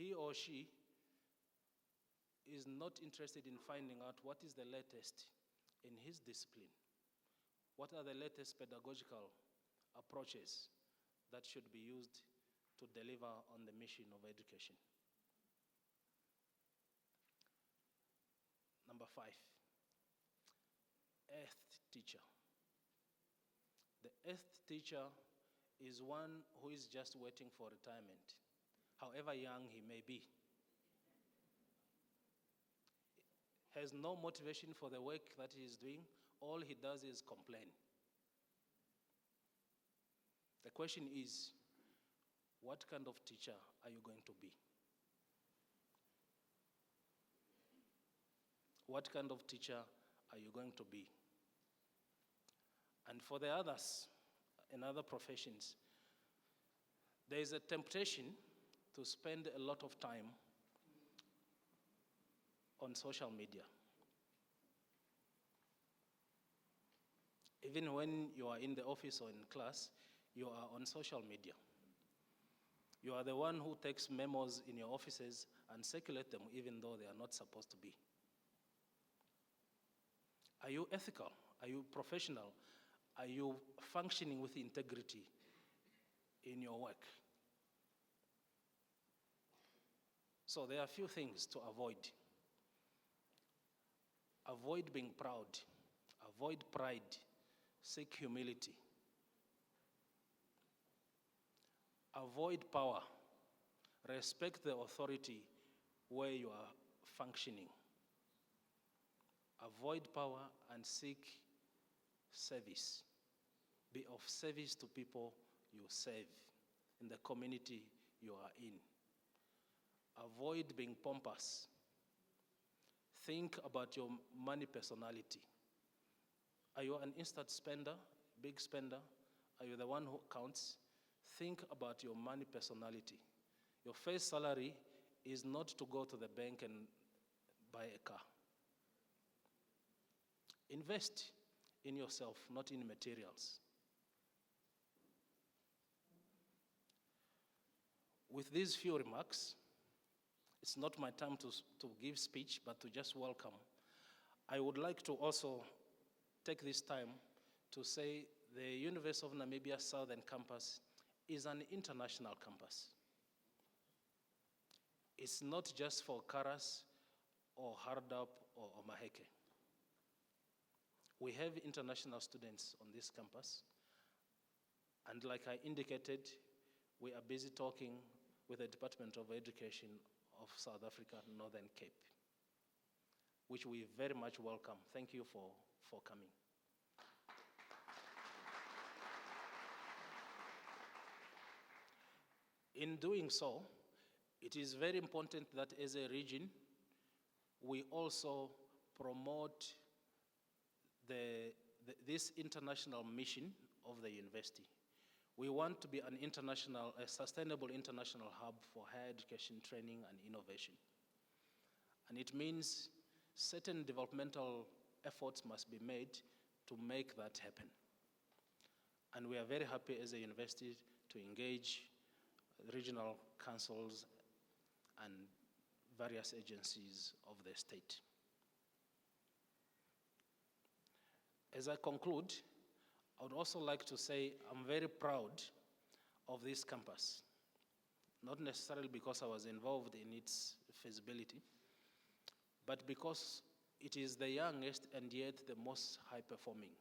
he or she is not interested in finding out what is the latest in his discipline. What are the latest pedagogical approaches that should be used to deliver on the mission of education? Number 5, eighth teacher. The eighth teacher is one who is just waiting for retirement, however young he may be. Has no motivation for the work that he is doing. All he does is complain. The question is, what kind of teacher are you going to be? What kind of teacher are you going to be? And for the others, in other professions, there is a temptation to spend a lot of time on social media. Even when you are in the office or in class, you are on social media. You are the one who takes memos in your offices and circulate them even though they are not supposed to be. Are you ethical? Are you professional? Are you functioning with integrity in your work? So there are a few things to avoid. Avoid being proud. Avoid pride. Seek humility. Avoid power. Respect the authority where you are functioning. Avoid power and seek service. Be of service to people you serve in the community you are in. Avoid being pompous. Think about your money personality. Are you an instant spender, big spender? Are you the one who counts? Think about your money personality. Your first salary is not to go to the bank and buy a car. Invest in yourself, not in materials. With these few remarks, it's not my time to give speech, but to just welcome. I would like to also take this time to say the University of Namibia Southern Campus is an international campus. It's not just for Karas or Hardap or Maheke. We have international students on this campus, and like I indicated, we are busy talking with the Department of Education of South Africa, Northern Cape, which we very much welcome. Thank you for coming. In doing so, it is very important that as a region, we also promote this international mission of the university. We want to be a sustainable international hub for higher education, training, and innovation. And it means certain developmental efforts must be made to make that happen. And we are very happy as a university to engage regional councils and various agencies of the state. As I conclude, I would also like to say I'm very proud of this campus, not necessarily because I was involved in its feasibility, but because it is the youngest and yet the most high-performing.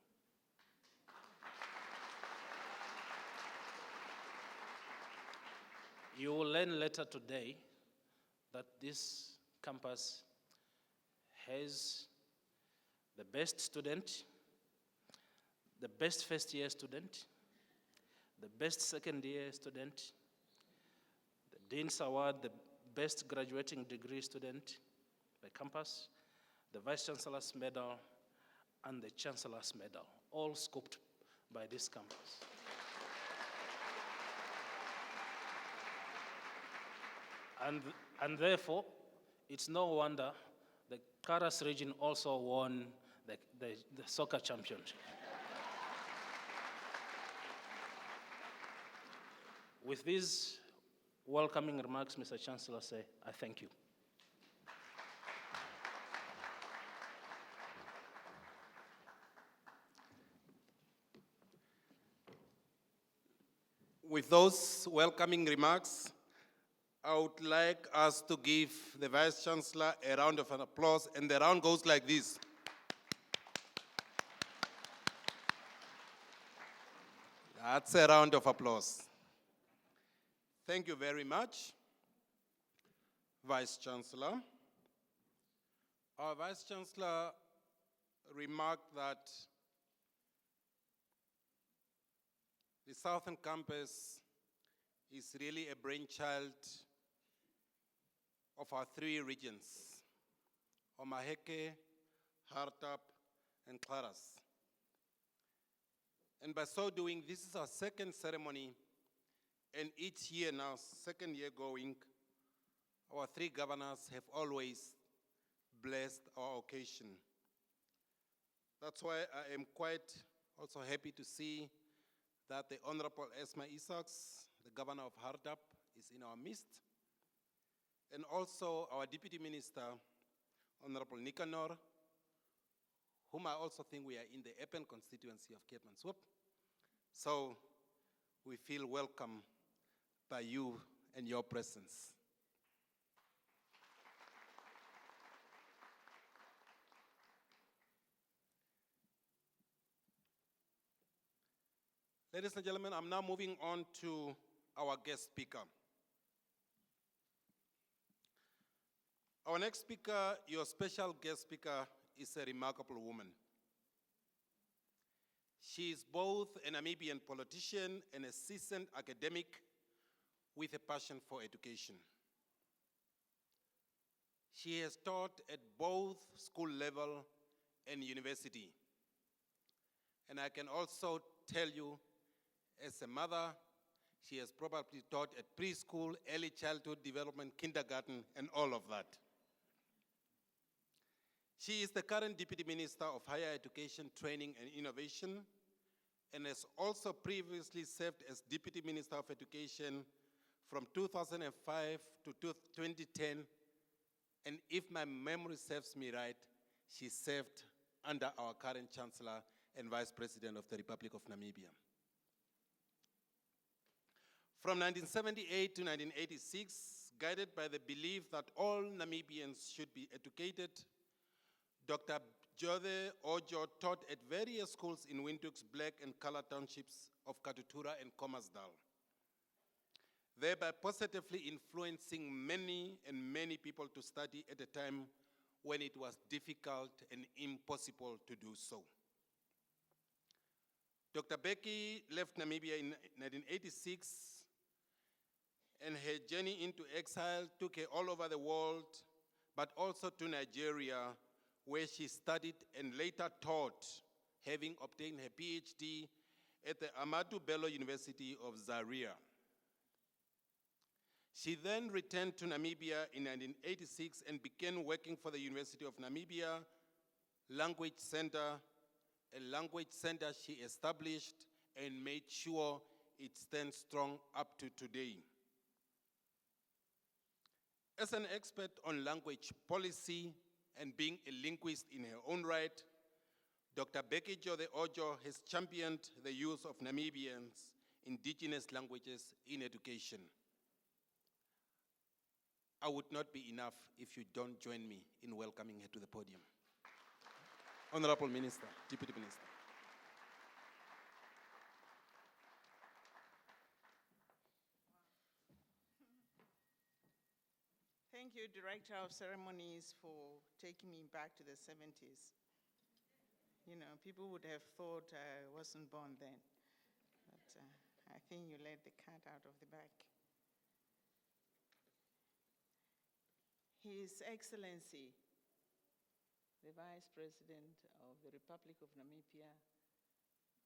You will learn later today that this campus has the best student, the best first-year student, the best second-year student, the Dean's Award, the best graduating degree student, the campus, the Vice-chancellor's medal, and the Chancellor's medal, all scooped by this campus. And therefore, it's no wonder the Karas region also won the soccer championship. With these welcoming remarks, Mr. Chancellor, say, I thank you. With those welcoming remarks, I would like us to give the Vice-Chancellor a round of applause, and the round goes like this. That's a round of applause. Thank you very much, Vice-Chancellor. Our Vice-Chancellor remarked that the Southern Campus is really a brainchild of our three regions, Omaheke, Hardap, and Claras. And by so doing, this is our second ceremony, and each year now, second year going, our three governors have always blessed our occasion. That's why I am quite also happy to see that the Honorable Esma Isaacs, the governor of Hardap, is in our midst. And also our Deputy Minister, Honorable Nicanor, whom I also think we are in the Epen constituency of Keetmanshoop. So we feel welcome by you and your presence. Ladies and gentlemen, I'm now moving on to our guest speaker. Our next speaker, your special guest speaker, is a remarkable woman. She is both a Namibian politician and a seasoned academic with a passion for education. She has taught at both school level and university. And I can also tell you, as a mother, she has probably taught at preschool, early childhood development, kindergarten, and all of that. She is the current Deputy Minister of Higher Education, Training, and Innovation, and has also previously served as Deputy Minister of Education from 2005 to 2010, and if my memory serves me right, she served under our current Chancellor and Vice President of the Republic of Namibia. From 1978 to 1986, guided by the belief that all Namibians should be educated, Dr. Jode Ojo taught at various schools in Windhoek's black and colored townships of Katutura and Commersdal, thereby positively influencing many people to study at a time when it was difficult and impossible to do so. Dr. Becky left Namibia in 1986, and her journey into exile took her all over the world, but also to Nigeria, where she studied and later taught, having obtained her PhD at the Ahmadu Bello University of Zaria. She then returned to Namibia in 1986 and began working for the University of Namibia Language Center, a language center she established and made sure it stands strong up to today. As an expert on language policy and being a linguist in her own right, Dr. Becky Jode Ojo has championed the use of Namibians' indigenous languages in education. I would not be enough if you don't join me in welcoming her to the podium. Honorable Minister, Deputy Minister. Thank you, Director of Ceremonies, for taking me back to the 70s. You know, people would have thought I wasn't born then, but I think you let the cat out of the bag. His Excellency, the Vice President of the Republic of Namibia,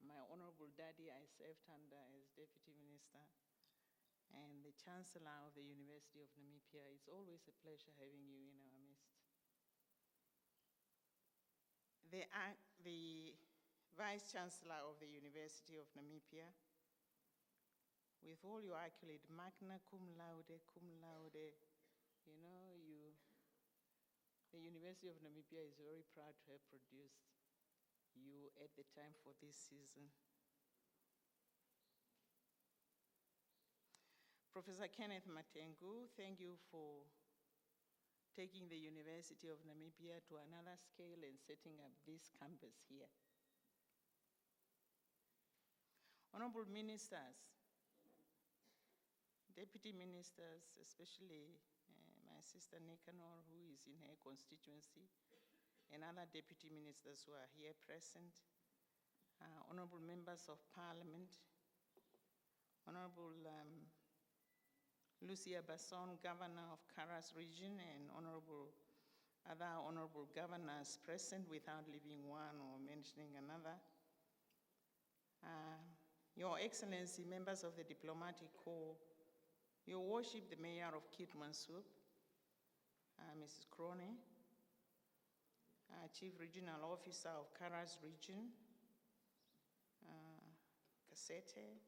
my Honorable Daddy I served under as Deputy Minister, and the Chancellor of the University of Namibia, it's always a pleasure having you in our midst. The Vice-Chancellor of the University of Namibia, with all your accolade, magna cum laude, the University of Namibia is very proud to have produced you at the time for this season. Professor Kenneth Matengu, thank you for taking the University of Namibia to another scale and setting up this campus here. Honorable ministers, deputy ministers, especially my sister Nicanor, who is in her constituency, and other deputy ministers who are here present, honorable members of parliament, Honorable Lucia Basson, Governor of Karas region, and other honorable governors present without leaving one or mentioning another. Your Excellency, members of the Diplomatic Corps, Your Worship, the Mayor of Keetmanshoop, Mrs. Crone, Chief Regional Officer of Karas region, Kasete,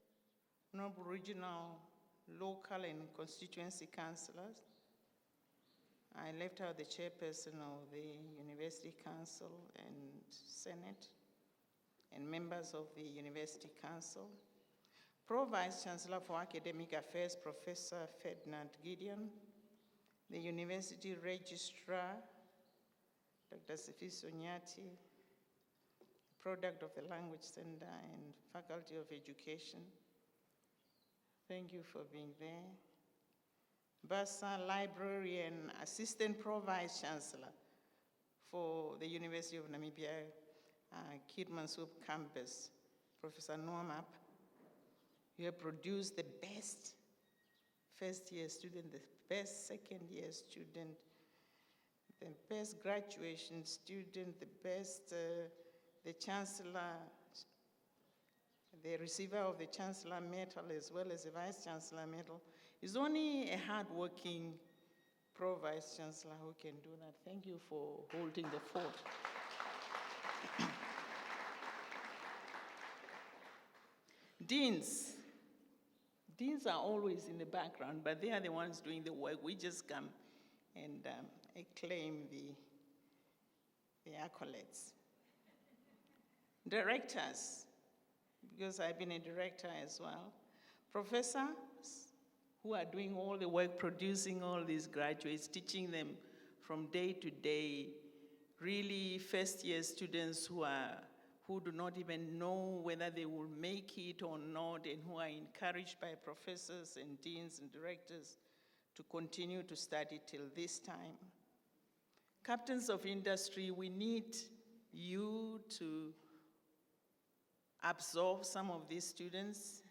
Honorable Regional, Local and Constituency Councillors. I left out the chairperson of the University Council and Senate, and members of the University Council. Pro-Vice-Chancellor for Academic Affairs, Professor Ferdinand Gideon, the University Registrar, Dr. Sifiso Nyati, product of the Language Center and Faculty of Education. Thank you for being there. Basa Librarian, Assistant Pro-Vice-Chancellor for the University of Namibia, Keetmanshoop campus, Professor Noamap. You have produced the best first-year student, the best second-year student, the best graduation student, the best, the Chancellor, the receiver of the Chancellor Medal as well as the Vice-Chancellor Medal. It's only a hard-working Pro-Vice-Chancellor who can do that. Thank you for holding the fort. Deans. Deans are always in the background, but they are the ones doing the work. We just come and acclaim the accolades. Directors, because I've been a director as well. Professors who are doing all the work, producing all these graduates, teaching them from day to day, really first-year students who do not even know whether they will make it or not, and who are encouraged by professors and deans and directors to continue to study till this time. Captains of industry, we need you to absorb some of these students.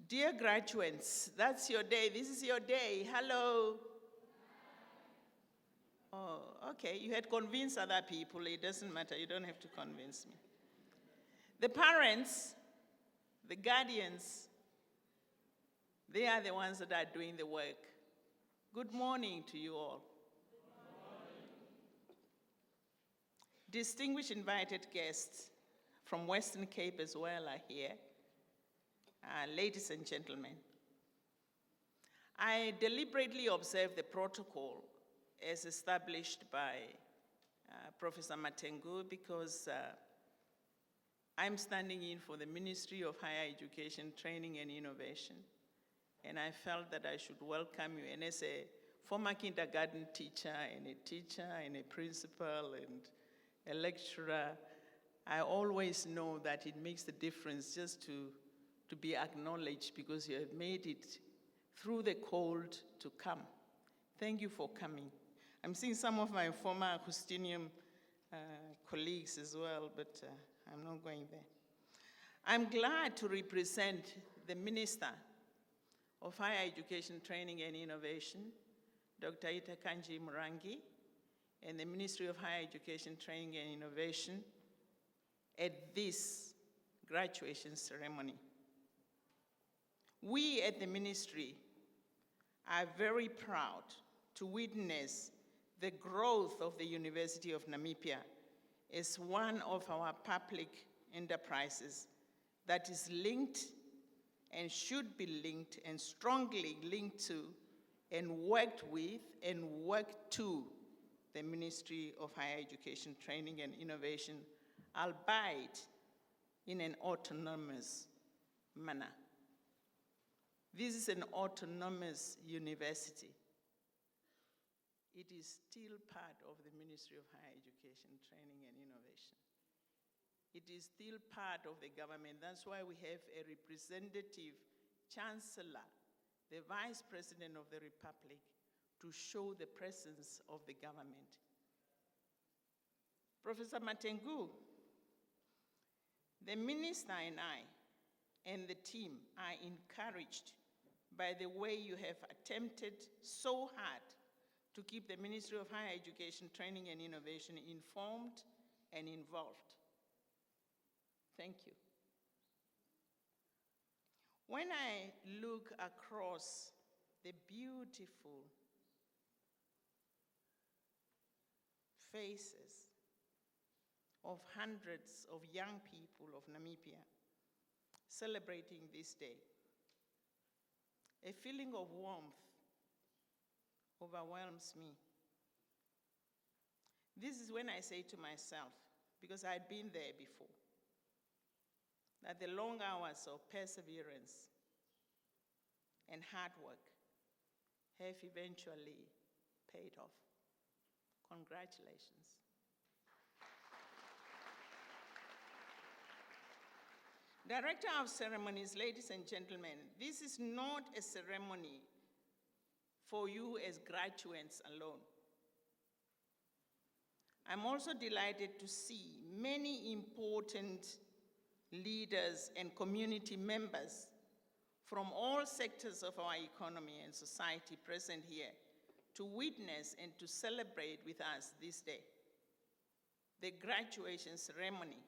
Dear graduates, that's your day. This is your day. Hello. Oh, okay. You had convinced other people. It doesn't matter. You don't have to convince me. The parents, the guardians, they are the ones that are doing the work. Good morning to you all. Distinguished invited guests from Western Cape as well are here. Ladies and gentlemen, I deliberately observed the protocol as established by Professor Matengu because I'm standing in for the Ministry of Higher Education, Training and Innovation, and I felt that I should welcome you. And as a former kindergarten teacher and a principal and a lecturer, I always know that it makes a difference just to be acknowledged because you have made it through the cold to come. Thank you for coming. I'm seeing some of my former Augustinium colleagues as well, but I'm not going there. I'm glad to represent the Minister of Higher Education, Training and Innovation, Dr. Itakanji Murangi, and the Ministry of Higher Education, Training and Innovation at this graduation ceremony. We at the ministry are very proud to witness the growth of the University of Namibia as one of our public enterprises that is linked and should be linked and strongly linked to and worked with and worked to the Ministry of Higher Education, Training and Innovation, albeit in an autonomous manner. This is an autonomous university. It is still part of the Ministry of Higher Education, Training and Innovation. It is still part of the government. That's why we have a representative chancellor, the Vice President of the Republic, to show the presence of the government. Professor Matengu, the minister and I and the team are encouraged by the way you have attempted so hard to keep the Ministry of Higher Education, Training and Innovation informed and involved. Thank you. When I look across the beautiful faces of hundreds of young people of Namibia celebrating this day, a feeling of warmth overwhelms me. This is when I say to myself, because I'd been there before, that the long hours of perseverance and hard work have eventually paid off. Congratulations. Director of Ceremonies, ladies and gentlemen, this is not a ceremony for you as graduates alone. I'm also delighted to see many important leaders and community members from all sectors of our economy and society present here to witness and to celebrate with us this day, the graduation ceremony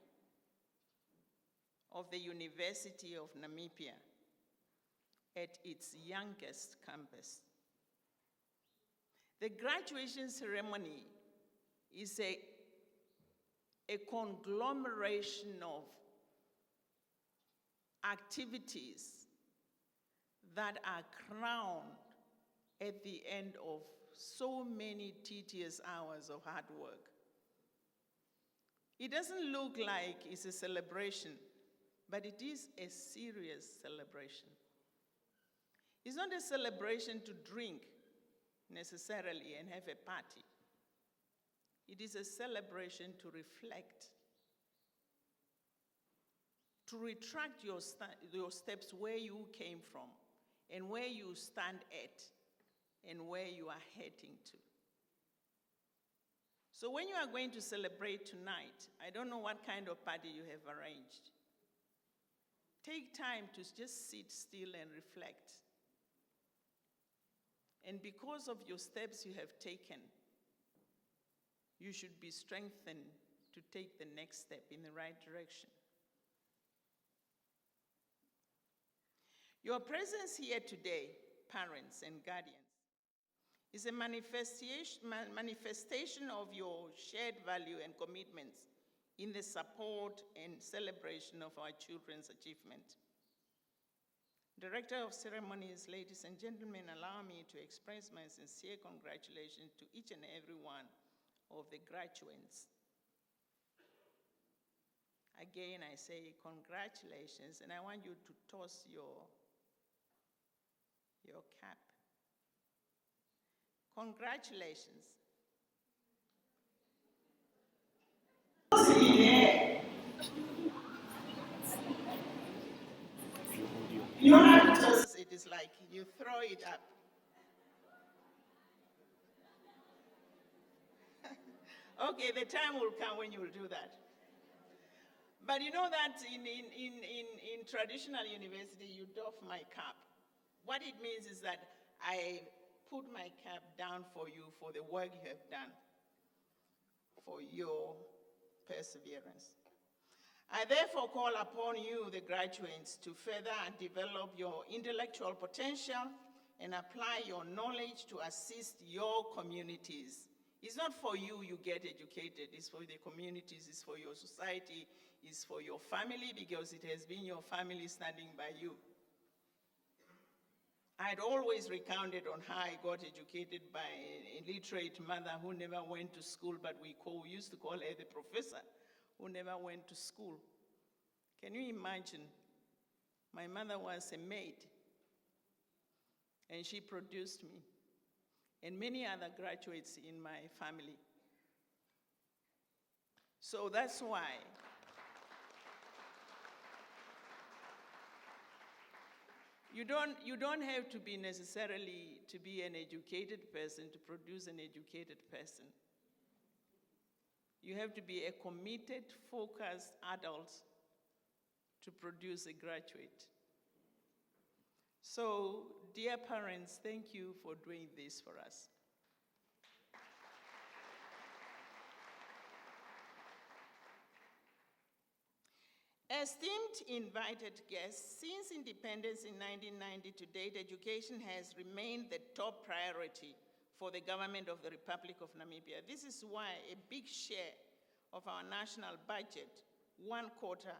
of the University of Namibia at its youngest campus. The graduation ceremony is a conglomeration of activities that are crowned at the end of so many tedious hours of hard work. It doesn't look like it's a celebration, but it is a serious celebration. It's not a celebration to drink necessarily and have a party. It is a celebration to reflect, to retract your steps where you came from and where you stand at and where you are heading to. So when you are going to celebrate tonight, I don't know what kind of party you have arranged. Take time to just sit still and reflect. And because of your steps you have taken, you should be strengthened to take the next step in the right direction. Your presence here today, parents and guardians, is a manifestation of your shared value and commitments in the support and celebration of our children's achievement. Director of Ceremonies, ladies and gentlemen, allow me to express my sincere congratulations to each and every one of the graduates. Again, I say congratulations, and I want you to toss your cap. Congratulations. You don't have to toss it, it's like you throw it up. Okay, the time will come when you will do that. But you know that in traditional university, you doff my cap. What it means is that I put my cap down for you for the work you have done, for your perseverance. I therefore call upon you, the graduates, to further develop your intellectual potential and apply your knowledge to assist your communities. It's not for you, you get educated, it's for the communities, it's for your society, is for your family because it has been your family standing by you. I had always recounted on how I got educated by an illiterate mother who never went to school, but we used to call her the professor, who never went to school. Can you imagine? My mother was a maid, and she produced me, and many other graduates in my family. So that's why you don't have to be necessarily to be an educated person to produce an educated person. You have to be a committed, focused adult to produce a graduate. So, dear parents, thank you for doing this for us. Esteemed invited guests, since independence in 1990 to date, education has remained the top priority for the government of the Republic of Namibia. This is why a big share of our national budget, 1/4,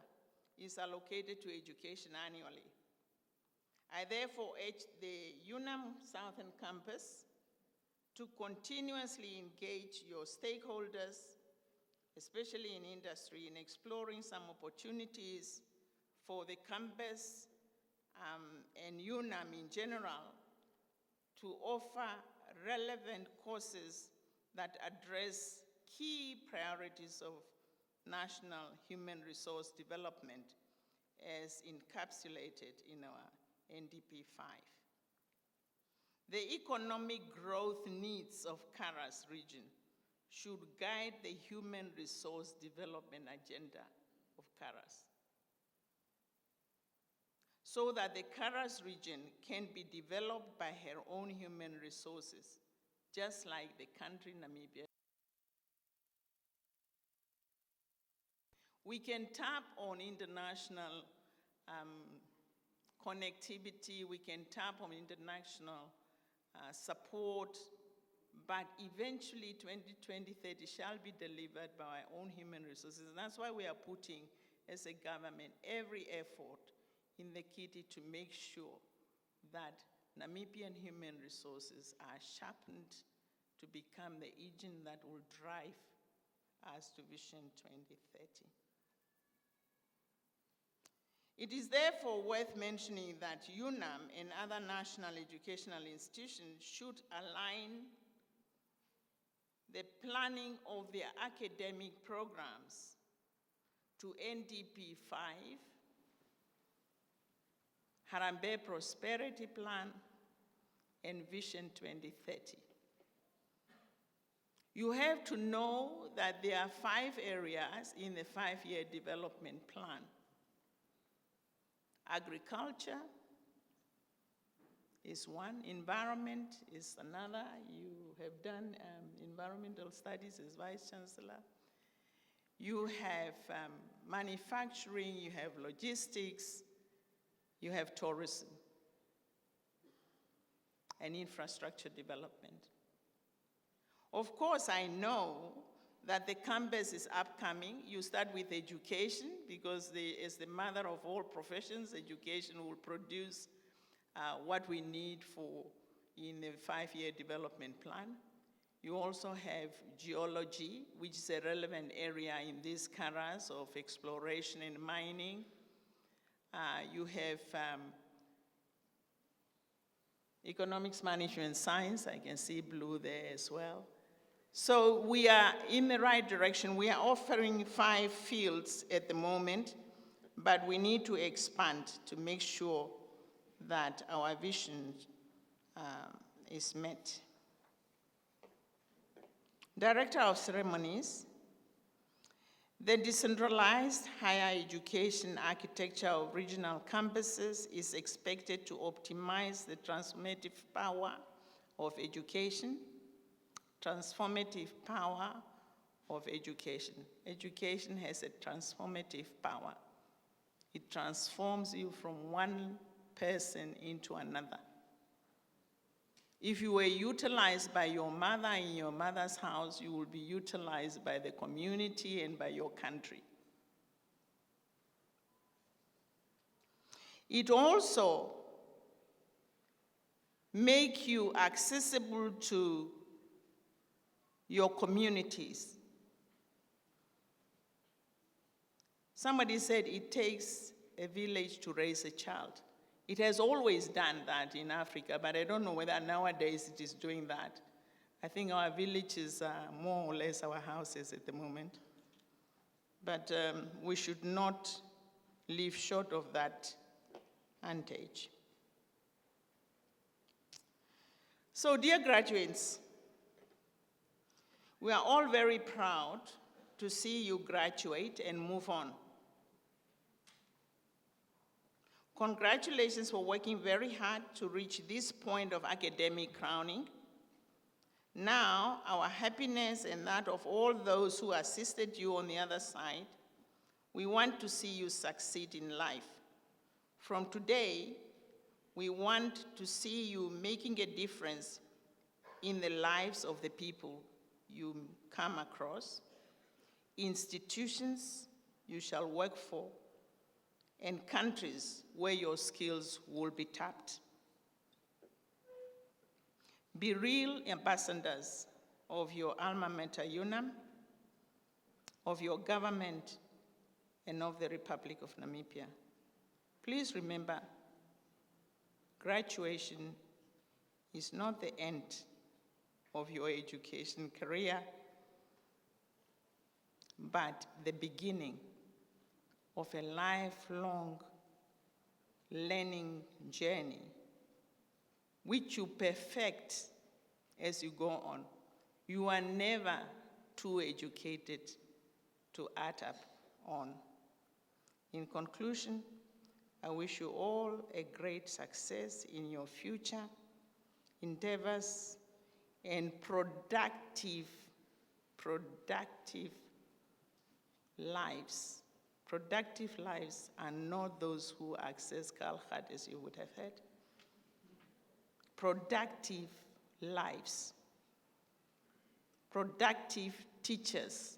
is allocated to education annually. I therefore urge the UNAM Southern Campus to continuously engage your stakeholders, especially in industry, in exploring some opportunities for the campus and UNAM in general to offer relevant courses that address key priorities of national human resource development as encapsulated in our NDP 5. The economic growth needs of Karas region should guide the human resource development agenda of Karas, so that the Karas region can be developed by her own human resources, just like the country Namibia. We can tap on international connectivity, we can tap on international support, but eventually 2030 shall be delivered by our own human resources. And that's why we are putting, as a government, every effort in the kitty to make sure that Namibian human resources are sharpened to become the engine that will drive us to Vision 2030. It is therefore worth mentioning that UNAM and other national educational institutions should align the planning of their academic programs to NDP 5, Harambee Prosperity Plan, and Vision 2030. You have to know that there are 5 areas in the 5-year development plan. Agriculture is one, environment is another. You have done environmental studies as Vice-chancellor. You have manufacturing, you have logistics, you have tourism and infrastructure development. Of course, I know that the campus is upcoming. You start with education because as the mother of all professions, education will produce what we need for in the 5-year development plan. You also have geology, which is a relevant area in these Karas of exploration and mining. You have economics management science. I can see blue there as well. So we are in the right direction. We are offering 5 fields at the moment, but we need to expand to make sure that our vision is met. Director of Ceremonies, the decentralized higher education architecture of regional campuses is expected to optimize the transformative power of education. Transformative power of education. Education has a transformative power. It transforms you from one person into another. If you were utilized by your mother in your mother's house, you will be utilized by the community and by your country. It also makes you accessible to your communities. Somebody said it takes a village to raise a child. It has always done that in Africa, but I don't know whether nowadays it is doing that. I think our villages are more or less our houses at the moment. But we should not live short of that advantage. So, dear graduates, we are all very proud to see you graduate and move on. Congratulations for working very hard to reach this point of academic crowning. Now, our happiness and that of all those who assisted you on the other side, we want to see you succeed in life. From today, we want to see you making a difference in the lives of the people you come across, institutions you shall work for, and countries where your skills will be tapped. Be real ambassadors of your alma mater, UNAM, of your government, and of the Republic of Namibia. Please remember, graduation is not the end of your education career, but the beginning of a lifelong learning journey, which you perfect as you go on. You are never too educated to add up on. In conclusion, I wish you all a great success in your future endeavors and productive lives. Productive lives are not those who access Kalkhat, as you would have heard. Productive lives. Productive teachers.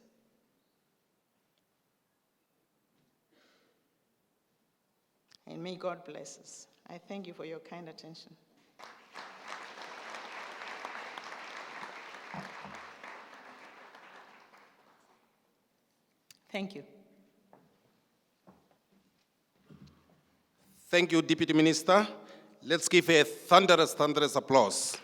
And may God bless us. I thank you for your kind attention. Thank you. Thank you, Deputy Minister. Let's give a thunderous, thunderous applause.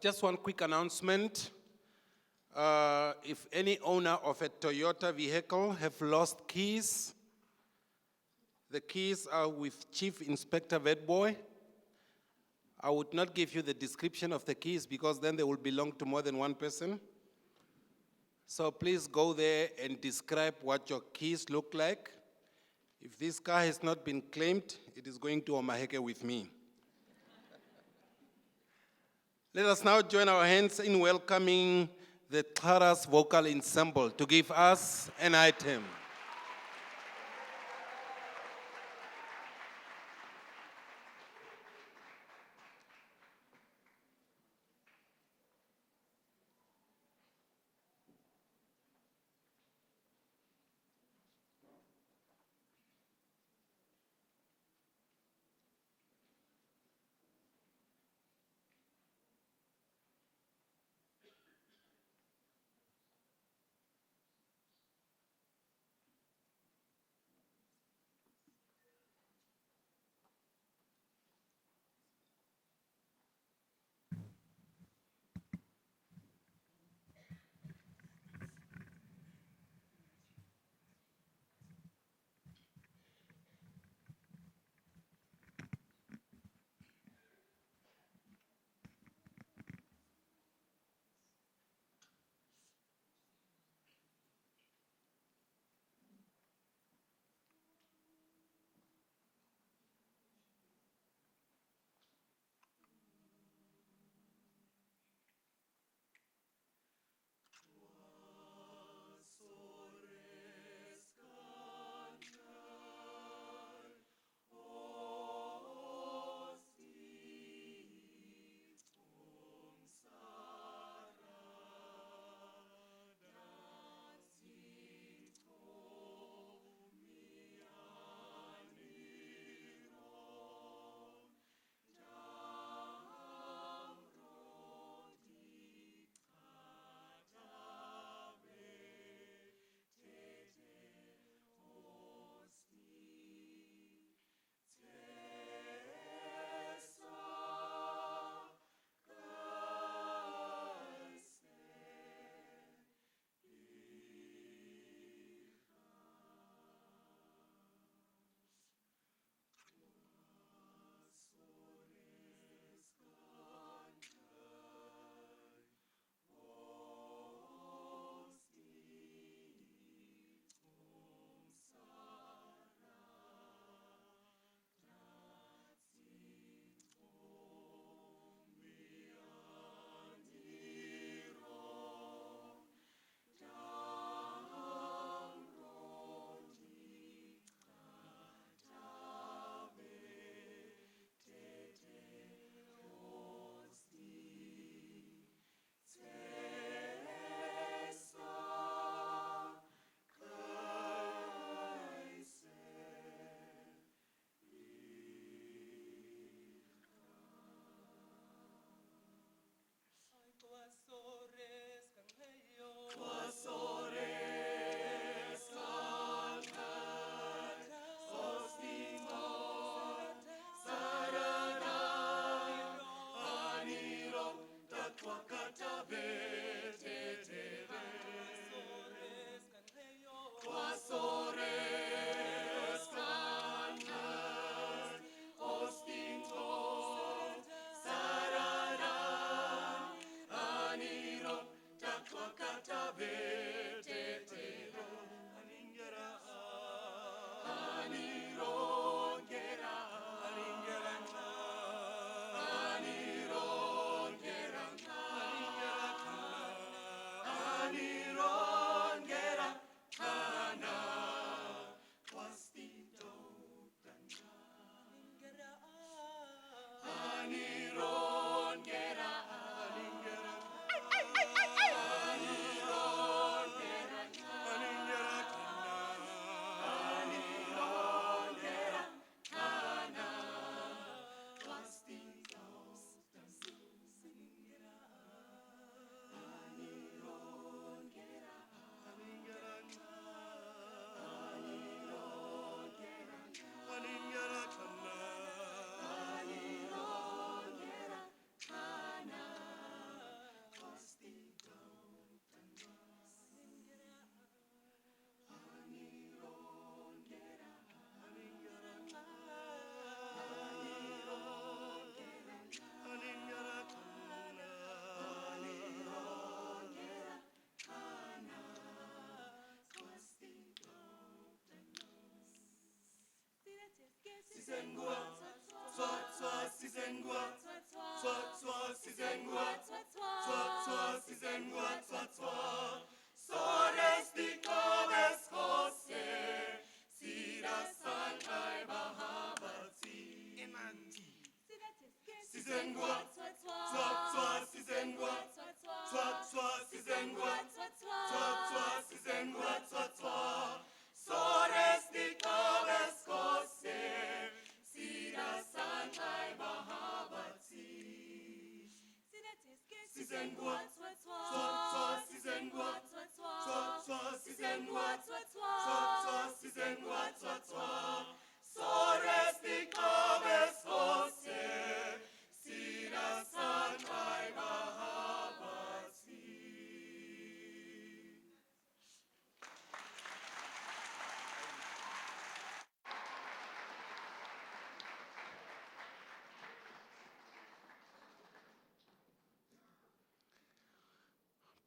Just one quick announcement. If any owner of a Toyota vehicle have lost keys, the keys are with Chief Inspector Vetboy. I would not give you the description of the keys because then they will belong to more than one person. So please go there and describe what your keys look like. If this car has not been claimed, it is going to Omaheke with me. Let us now join our hands in welcoming the Taras Vocal Ensemble to give us an item.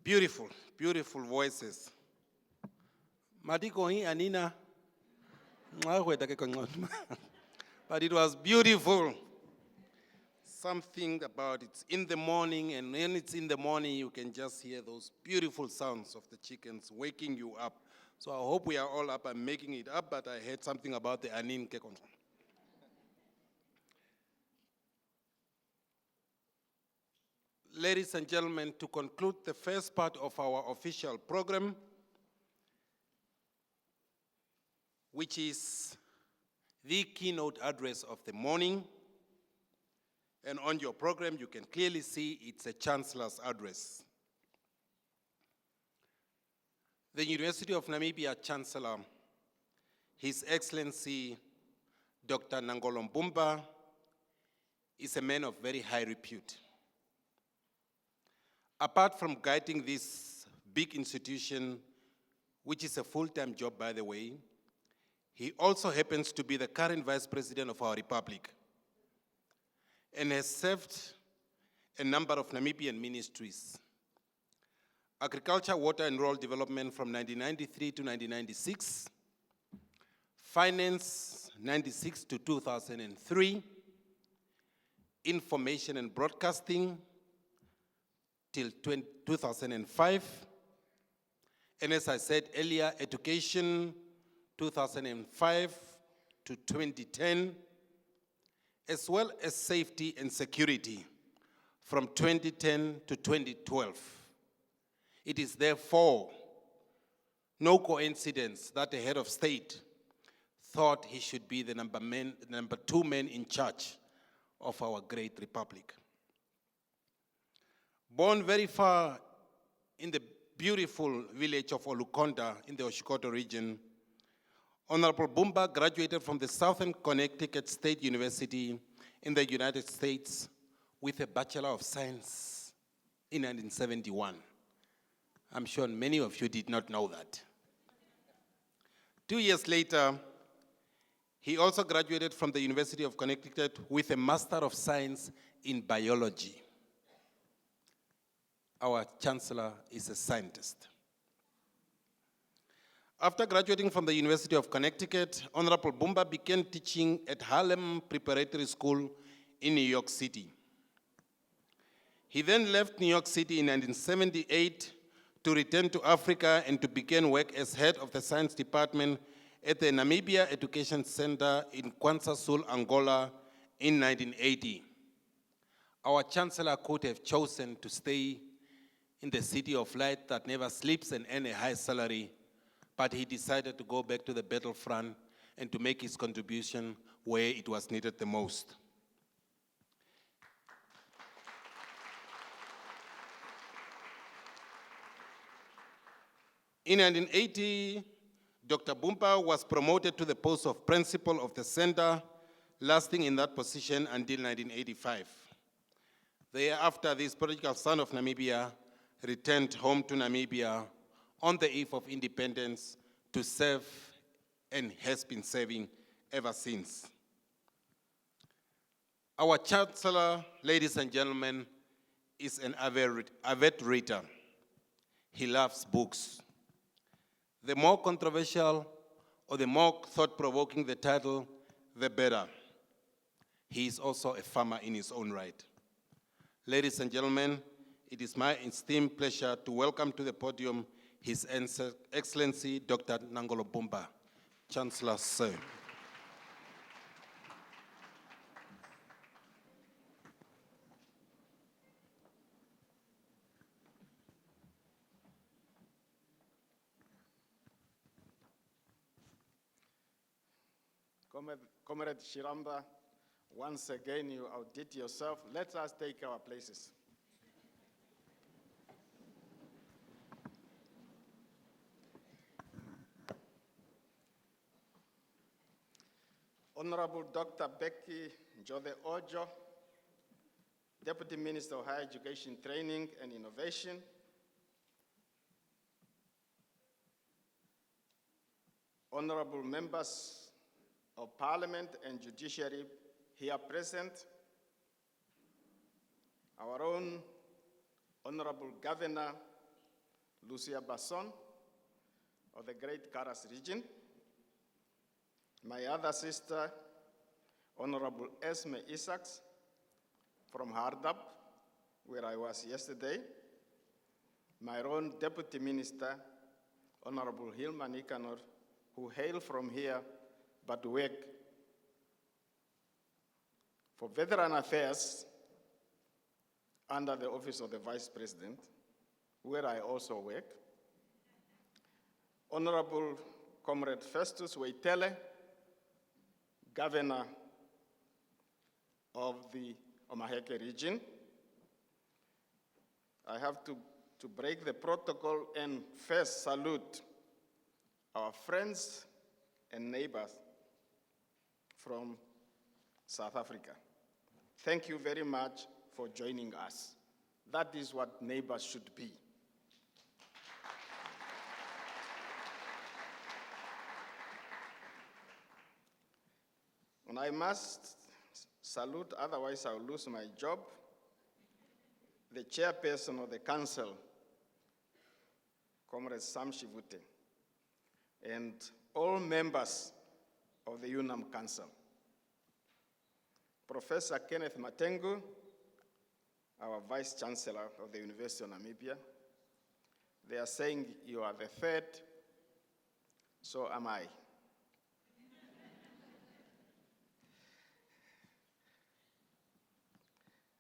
Beautiful, beautiful voices. Matiko hi anina. But it was beautiful. Something about it's in the morning, and when it's in the morning, you can just hear those beautiful sounds of the chickens waking you up. So I hope we are all up. I'm making it up, but I heard something about the anin kekon. Ladies and gentlemen, to conclude the first part of our official program, which is the keynote address of the morning, and on your program, you can clearly see it's a chancellor's address. The University of Namibia Chancellor, His Excellency Dr. Nangolo Mbumba, is a man of very high repute. Apart from guiding this big institution, which is a full-time job, by the way, he also happens to be the current Vice President of our Republic and has served a number of Namibian ministries. Agriculture, Water and Rural Development from 1993 to 1996, Finance 96 to 2003, Information and Broadcasting till 2005, and as I said earlier, Education 2005 to 2010, as well as Safety and Security from 2010 to 2012. It is therefore no coincidence that the head of state thought he should be the number two man in charge of our great republic. Born very far in the beautiful village of Olukonda in the Oshikoto region, Honorable Mbumba graduated from the Southern Connecticut State University in the United States with a Bachelor of Science in 1971. I'm sure many of you did not know that. 2 years later, he also graduated from the University of Connecticut with a Master of Science in Biology. Our Chancellor is a scientist. After graduating from the University of Connecticut, Honorable Mbumba began teaching at Harlem Preparatory School in New York City. He then left New York City in 1978 to return to Africa and to begin work as head of the science department at the Namibia Education Center in Kwanza-Sul, Angola in 1980. Our Chancellor could have chosen to stay in the city of light that never sleeps and earn a high salary, but he decided to go back to the battlefront and to make his contribution where it was needed the most. In 1980, Dr. Mbumba was promoted to the post of principal of the center, lasting in that position until 1985. Thereafter, this prodigal son of Namibia returned home to Namibia on the eve of independence to serve and has been serving ever since. Our Chancellor, ladies and gentlemen, is an avid reader. He loves books. The more controversial or the more thought-provoking the title, the better. He is also a farmer in his own right. Ladies and gentlemen, it is my esteemed pleasure to welcome to the podium His Excellency Dr. Nangolo Mbumba, Chancellor, sir. Comrade Shiramba, once again you outdid yourself. Let us take our places. Honorable Dr. Becky Njode Ojo, Deputy Minister of Higher Education, Training and Innovation, honorable members of Parliament and Judiciary here present, our own Honorable Governor Lucia Basson of the Great Karas region, my other sister, Honorable Esme Isaacs from Hardap, where I was yesterday, my own Deputy Minister, Honorable Hilma Nicanor, who hail from here but work for Veteran Affairs under the Office of the Vice President, where I also work. Honorable Comrade Festus Waitele, Governor of the Omaheke region. I have to break the protocol and first salute our friends and neighbors from South Africa. Thank you very much for joining us. That is what neighbors should be. And I must salute, otherwise I'll lose my job, the chairperson of the council, Comrade Sam Shivute, and all members of the UNAM Council. Professor Kenneth Matengu, our Vice-chancellor of the University of Namibia. They are saying you are the third, so am I.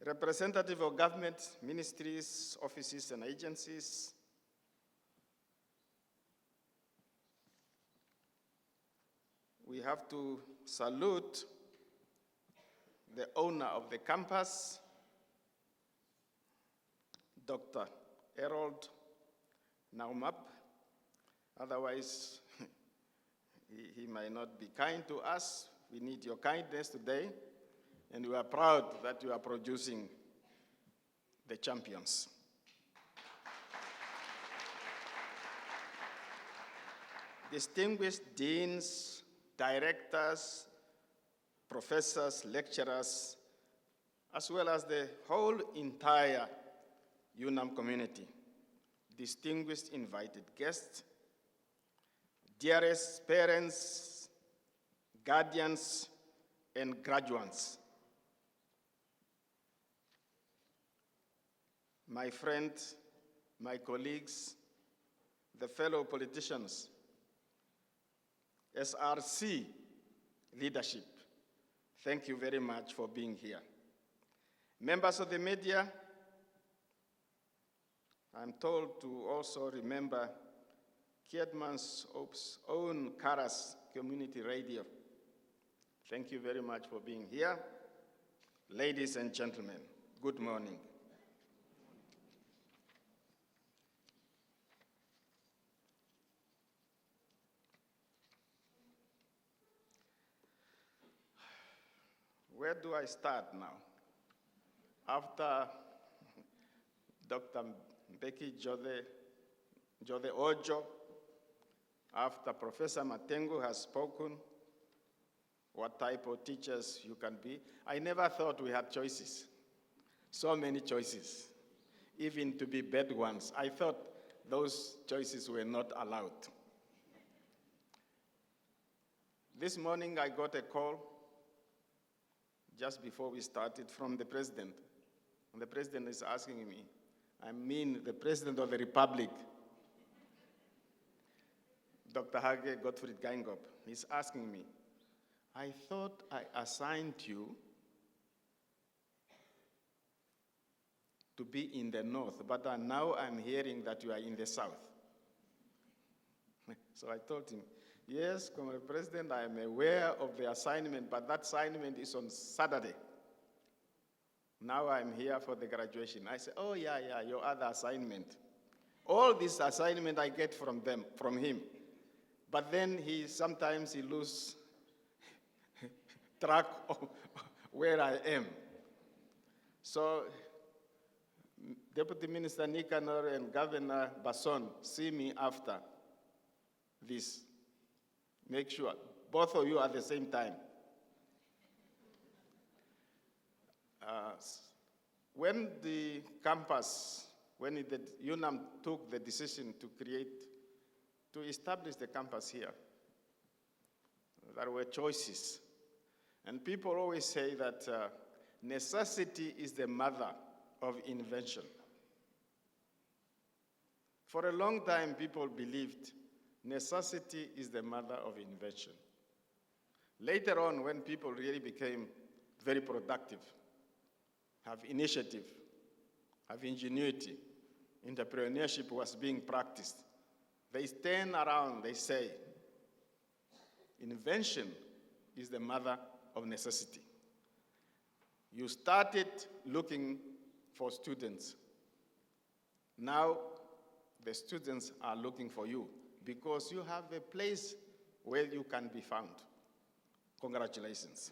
Representative of government, ministries, offices, and agencies. We have to salute the owner of the campus, Dr. Harold Naumap. Otherwise, he might not be kind to us. We need your kindness today, and we are proud that you are producing the champions. Distinguished deans, directors, professors, lecturers, as well as the whole entire UNAM community, distinguished invited guests, dearest parents, guardians, and graduates. My friends, my colleagues, the fellow politicians, SRC leadership, thank you very much for being here. Members of the media, I'm told to also remember Keetmanshoop's own Karas Community Radio. Thank you very much for being here. Ladies and gentlemen, good morning. Where do I start now? After Dr. Mbeki Jode Ojo, after Professor Matengu has spoken, what type of teachers you can be. I never thought we had choices. So many choices, even to be bad ones. I thought those choices were not allowed. This morning I got a call just before we started from the president. And the president is asking me, I mean the president of the Republic, Dr. Hage Gottfried Geingop, he's asking me, I thought I assigned you to be in the north, but now I'm hearing that you are in the south. So I told him, yes, Comrade President, I am aware of the assignment, but that assignment is on Saturday. Now I'm here for the graduation. I said, oh yeah, your other assignment. All this assignment I get from him. But then sometimes he loses track of where I am. So Deputy Minister Nicanor and Governor Basson see me after this. Make sure both of you at the same time. When the campus when the UNAM took the decision to establish the campus here. There were choices. And people always say that necessity is the mother of invention. For a long time, people believed necessity is the mother of invention. Later on, when people really became very productive, have initiative, have ingenuity, entrepreneurship was being practiced, they turn around, they say, invention is the mother of necessity. You started looking for students. Now, the students are looking for you because you have a place where you can be found. Congratulations.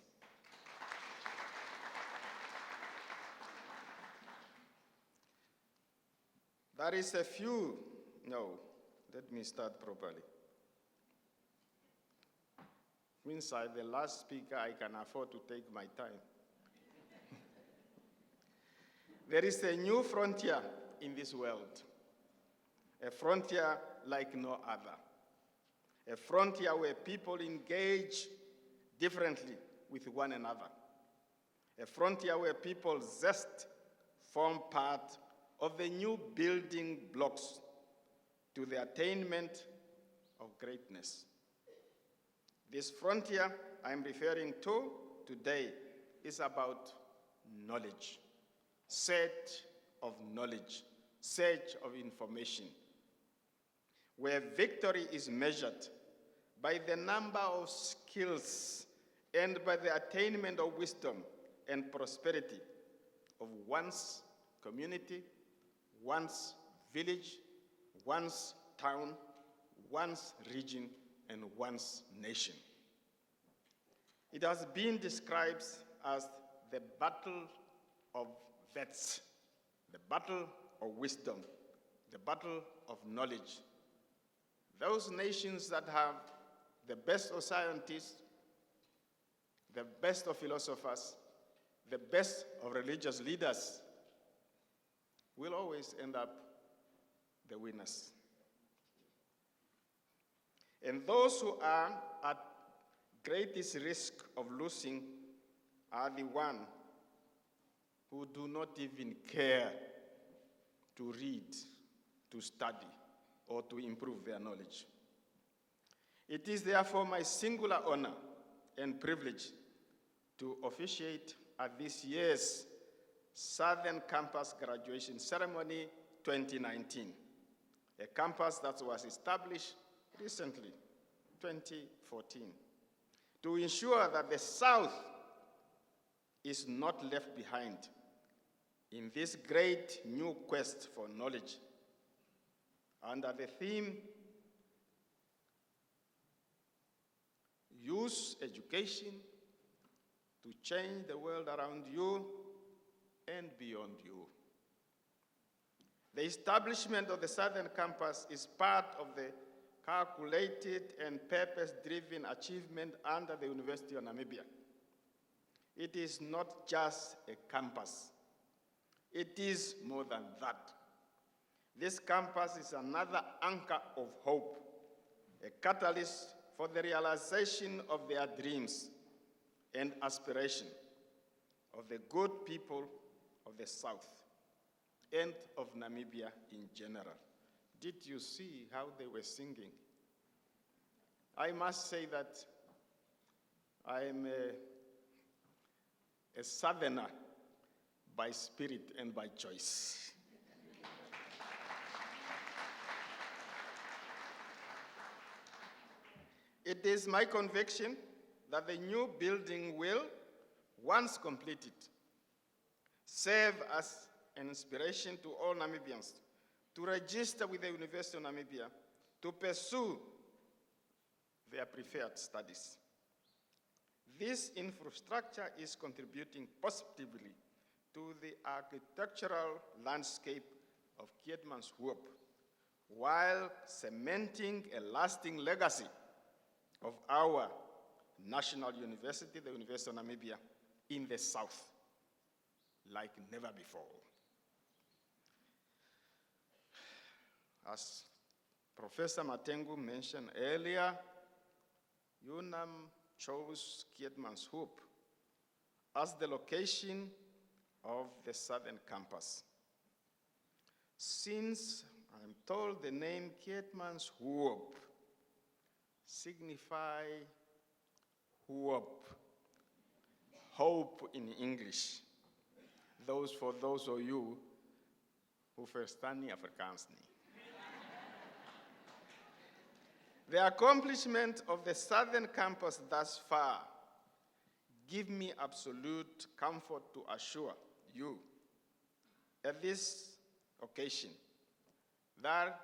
There is a few, no, let me start properly. Means the last speaker, I can afford to take my time. There is a new frontier in this world, a frontier like no other, a frontier where people engage differently with one another, a frontier where people's zest form part of the new building blocks to the attainment of greatness. This frontier I'm referring to today is about knowledge, search of knowledge, search of information, where victory is measured by the number of skills and by the attainment of wisdom and prosperity of one's community, one's village, one's town, one's region, and one's nation. It has been described as the battle of vets, the battle of wisdom, the battle of knowledge. Those nations that have the best of scientists, the best of philosophers, the best of religious leaders will always end up the winners. And those who are at greatest risk of losing are the ones who do not even care to read, to study, or to improve their knowledge. It is therefore my singular honor and privilege to officiate at this year's Southern Campus Graduation Ceremony 2019, a campus that was established recently, 2014, to ensure that the South is not left behind in this great new quest for knowledge. Under the theme, use education to change the world around you and beyond you. The establishment of the Southern Campus is part of the calculated and purpose-driven achievement under the University of Namibia. It is not just a campus. It is more than that. This campus is another anchor of hope, a catalyst for the realization of their dreams and aspiration of the good people of the South and of Namibia in general. Did you see how they were singing? I must say that I am a Southerner by spirit and by choice. It is my conviction that the new building will, once completed, serve as an inspiration to all Namibians to register with the University of Namibia to pursue their preferred studies. This infrastructure is contributing positively to the architectural landscape of Keetmanshoop, while cementing a lasting legacy of our national university, the University of Namibia, in the South, like never before. As Professor Matengu mentioned earlier, UNAM chose Keetmanshoop as the location of the southern campus. Since I'm told the name Keetmanshoop signify hope in English. For those of you who verstaan nie Afrikaans nie. The accomplishment of the southern campus thus far give me absolute comfort to assure you at this occasion that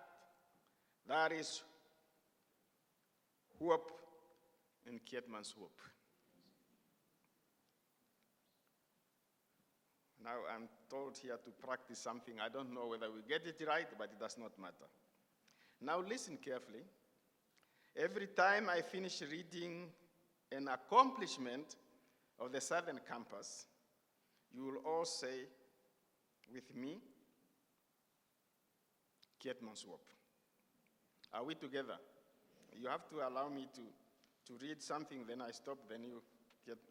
there is hope in Keetmanshoop. Now I'm told here to practice something. I don't know whether we get it right, but it does not matter. Now listen carefully. Every time I finish reading an accomplishment of the southern campus, you will all say with me, Keetmanshoop. Are we together? You have to allow me to read something, then I stop, then you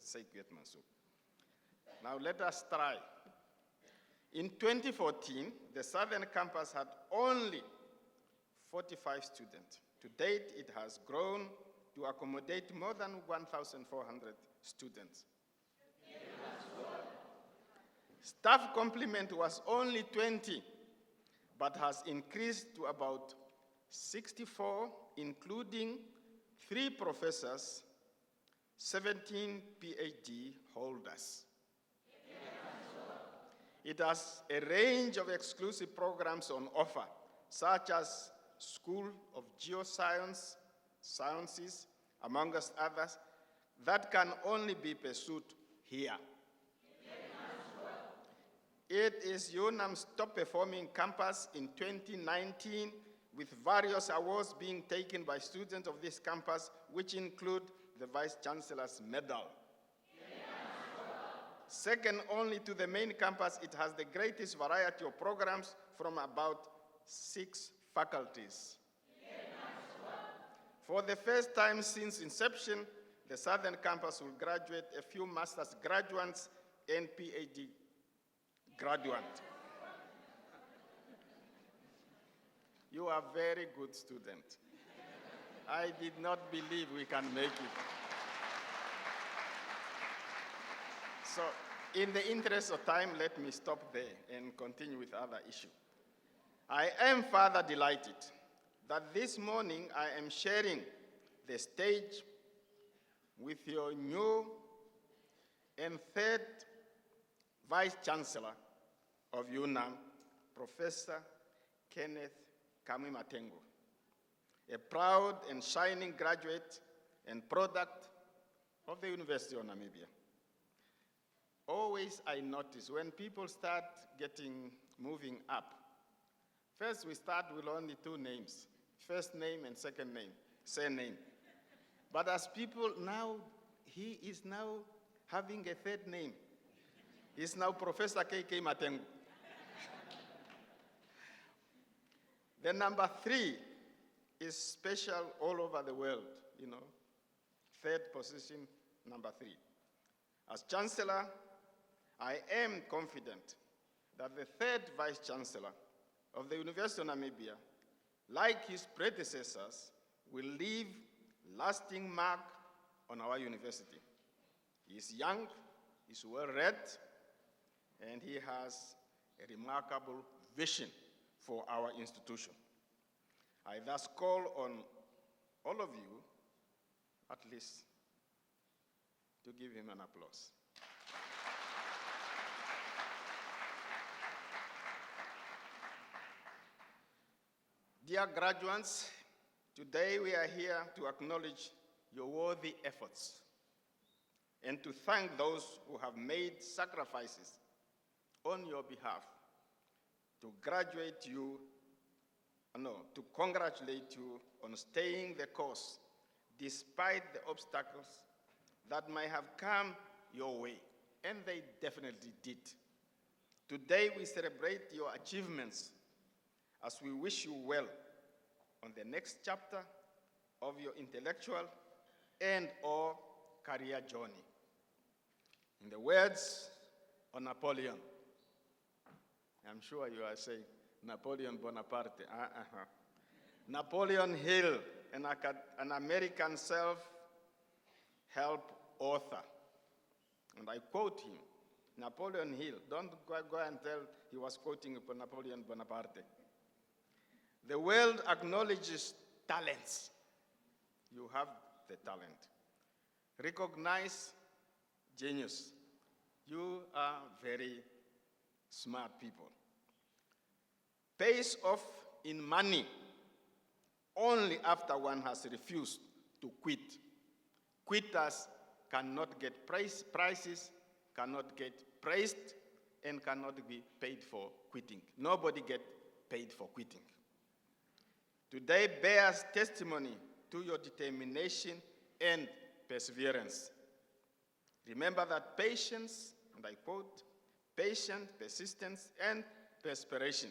say Keetmanshoop. Now let us try. In 2014, the southern campus had only 45 students. To date, it has grown to accommodate more than 1,400 students. Staff complement was only 20, but has increased to about 64, including 3 professors, 17 PhD holders. It has a range of exclusive programs on offer, such as School of Geoscience, Sciences, among others, that can only be pursued here. It is UNAM's top-performing campus in 2019, with various awards being taken by students of this campus, which include the Vice-chancellor's medal. Second only to the main campus, it has the greatest variety of programs from about 6 faculties. For the first time since inception, the southern campus will graduate a few master's graduates and PhD graduates. You are very good students. I did not believe we can make it. So, in the interest of time, let me stop there and continue with other issues. I am further delighted that this morning I am sharing the stage with your new and third Vice-chancellor of UNAM, Professor Kenneth Kamwi Matengu, a proud and shining graduate and product of the University of Namibia. Always I notice when people start moving up, first we start with only 2 names, first name and second name, surname. But as people now, he is now having a third name. He's now Professor KK Matengu. The number 3 is special all over the world, you know. Third position, number 3. As Chancellor, I am confident that the third Vice-chancellor of the University of Namibia, like his predecessors, will leave lasting mark on our university. He is young, he's well-read, and he has a remarkable vision for our institution. I thus call on all of you, at least, to give him an applause. Dear graduates, today we are here to acknowledge your worthy efforts and to thank those who have made sacrifices on your behalf to congratulate you on staying the course despite the obstacles that might have come your way, and they definitely did. Today we celebrate your achievements as we wish you well on the next chapter of your intellectual and/or career journey. In the words of Napoleon, I'm sure you are saying Napoleon Bonaparte. Napoleon Hill, an American self-help author. And I quote him, Napoleon Hill. Don't go and tell he was quoting Napoleon Bonaparte. The world acknowledges talents. You have the talent. Recognize genius. You are very smart people. Pays off in money only after one has refused to quit. Quitters cannot get prizes, cannot get praised, and cannot be paid for quitting. Nobody gets paid for quitting. Today bears testimony to your determination and perseverance. Remember that patience, and I quote, patience, persistence, and perspiration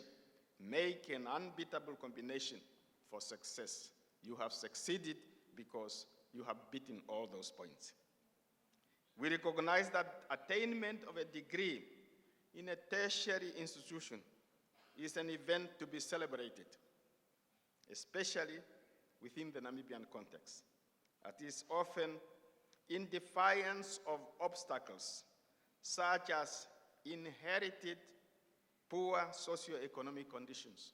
make an unbeatable combination for success. You have succeeded because you have beaten all those points. We recognize that attainment of a degree in a tertiary institution is an event to be celebrated, especially within the Namibian context. It is often in defiance of obstacles such as inherited poor socioeconomic conditions.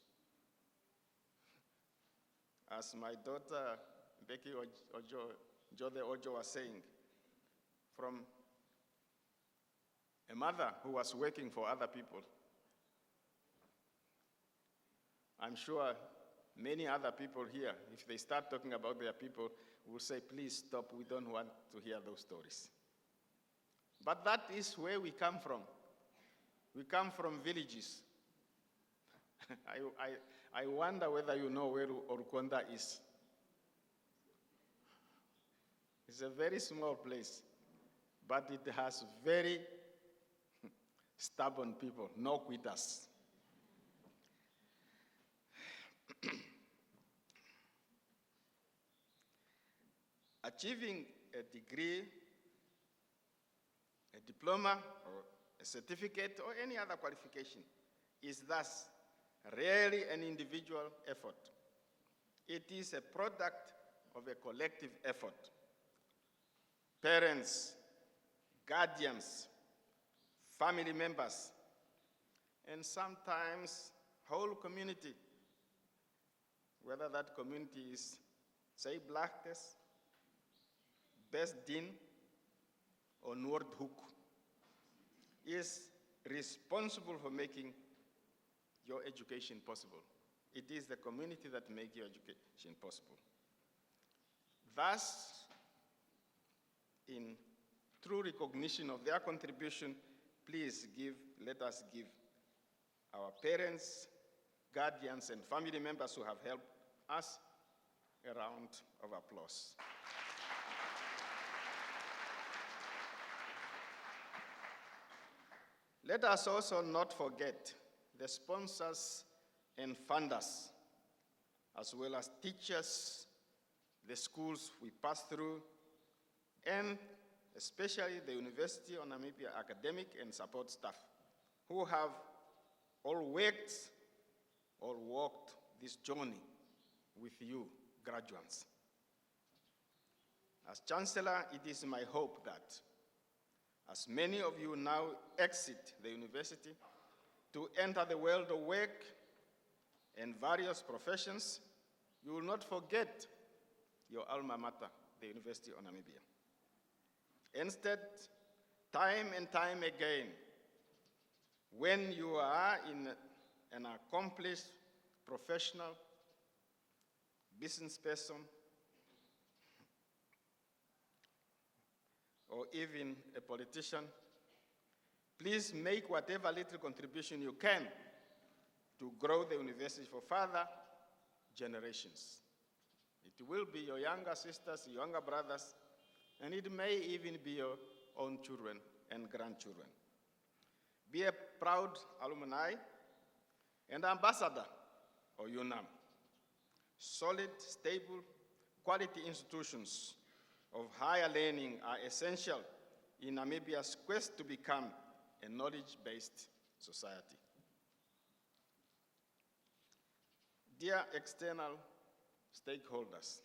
As my daughter Becky Jode Ojo was saying, from a mother who was working for other people, I'm sure many other people here, if they start talking about their people, will say, please stop, we don't want to hear those stories. But that is where we come from. We come from villages. I wonder whether you know where Orukonda is. It's a very small place, but it has very stubborn people, no quitters. Achieving a degree, a diploma, or a certificate, or any other qualification is thus rarely an individual effort. It is a product of a collective effort. Parents, guardians, family members, and sometimes whole community, whether that community is, say, Blackness, Besdin, or Noordhoek, is responsible for making your education possible. It is the community that makes your education possible. Thus, in true recognition of their contribution, please let us give our parents, guardians, and family members who have helped us a round of applause. Let us also not forget the sponsors and funders, as well as teachers, the schools we pass through, and especially the University of Namibia academic and support staff, who have all walked this journey with you, graduates. As Chancellor, it is my hope that as many of you now exit the university to enter the world of work and various professions, you will not forget your alma mater, the University of Namibia. Instead, time and time again, when you are an accomplished professional, business person, or even a politician, please make whatever little contribution you can to grow the university for further generations. It will be your younger sisters, younger brothers, and it may even be your own children and grandchildren. Be a proud alumni and ambassador or UNAM. Solid, stable, quality institutions of higher learning are essential in Namibia's quest to become a knowledge-based society. Dear external stakeholders,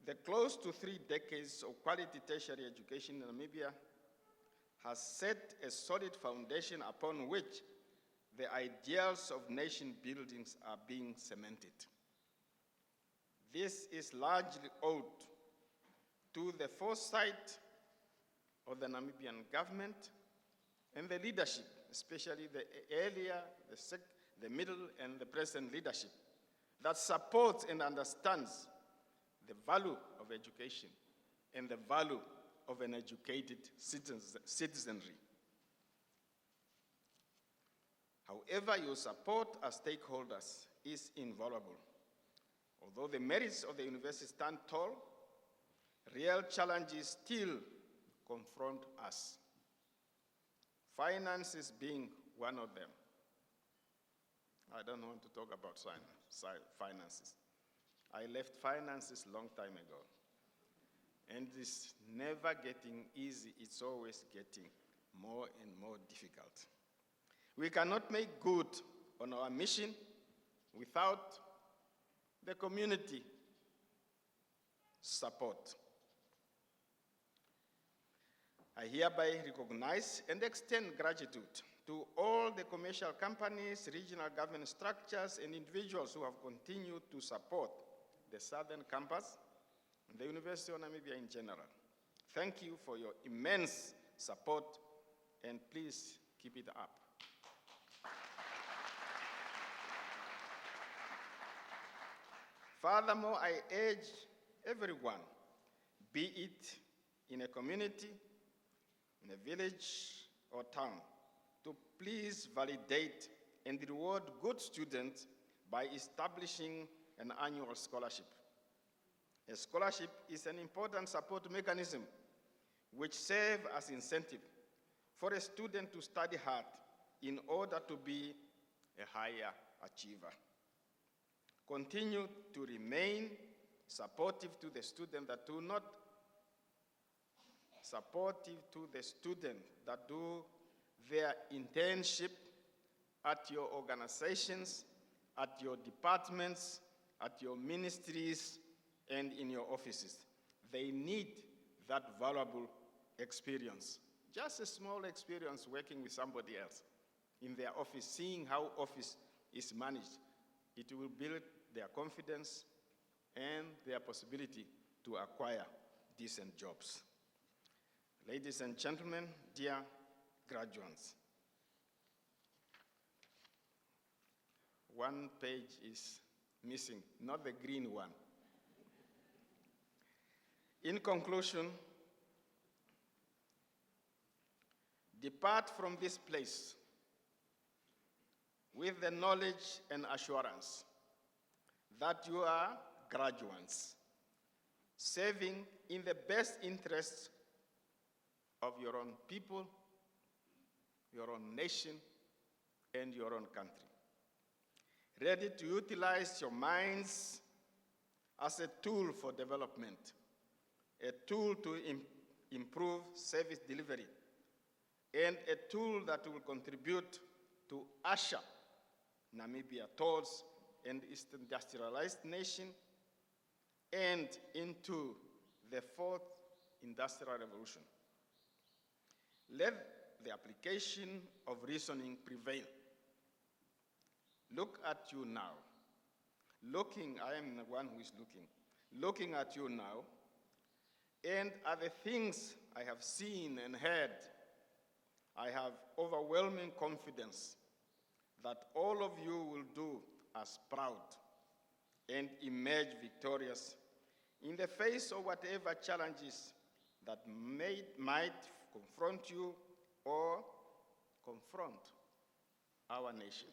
the close to 3 decades of quality tertiary education in Namibia has set a solid foundation upon which the ideals of nation buildings are being cemented. This is largely owed to the foresight of the Namibian government and the leadership, especially the earlier, the middle, and the present leadership, that supports and understands the value of education and the value of an educated citizenry. However, your support as stakeholders is invaluable. Although the merits of the university stand tall, real challenges still confront us. Finances being one of them. I don't want to talk about finances. I left finances a long time ago. And it's never getting easy, it's always getting more and more difficult. We cannot make good on our mission without the community support. I hereby recognize and extend gratitude to all the commercial companies, regional government structures, and individuals who have continued to support the Southern Campus and the University of Namibia in general. Thank you for your immense support, and please keep it up. Furthermore, I urge everyone, be it in a community, in a village or town, to please validate and reward good students by establishing an annual scholarship. A scholarship is an important support mechanism which serves as incentive for a student to study hard in order to be a higher achiever. Continue to remain supportive to the students that do not do their internship at your organizations, at your departments, at your ministries, and in your offices. They need that valuable experience. Just a small experience working with somebody else in their office, seeing how office is managed. It will build their confidence and their possibility to acquire decent jobs. Ladies and gentlemen, dear graduates, one page is missing, not the green one. In conclusion, depart from this place with the knowledge and assurance that you are graduates, serving in the best interests of your own people, your own nation, and your own country. Ready to utilize your minds as a tool for development, a tool to improve service delivery, and a tool that will contribute to usher Namibia towards an industrialized nation and into the fourth industrial revolution. Let the application of reasoning prevail. Look at you now. I am the one who is looking at you now, and at the things I have seen and heard, I have overwhelming confidence that all of you will do as proud and emerge victorious in the face of whatever challenges that might confront you or confront our nation.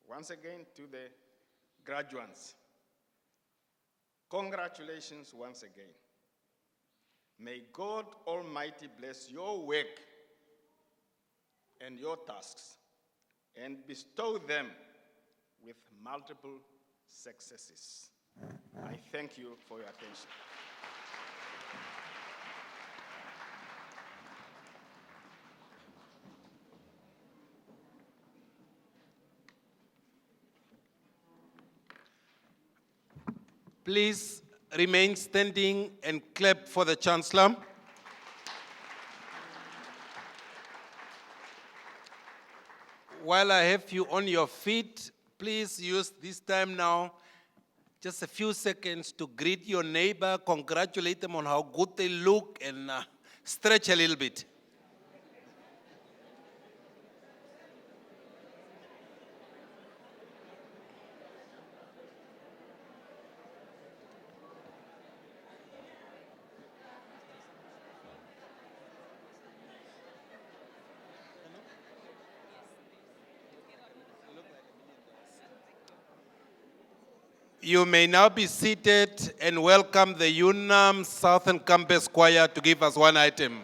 Once again, to the graduates, congratulations once again. May God Almighty bless your work and your tasks and bestow them with multiple successes. I thank you for your attention. Please remain standing and clap for the Chancellor. While I have you on your feet, please use this time now, just a few seconds, to greet your neighbor, congratulate them on how good they look, and stretch a little bit. You may now be seated and welcome the UNAM Southern Campus Choir to give us one item.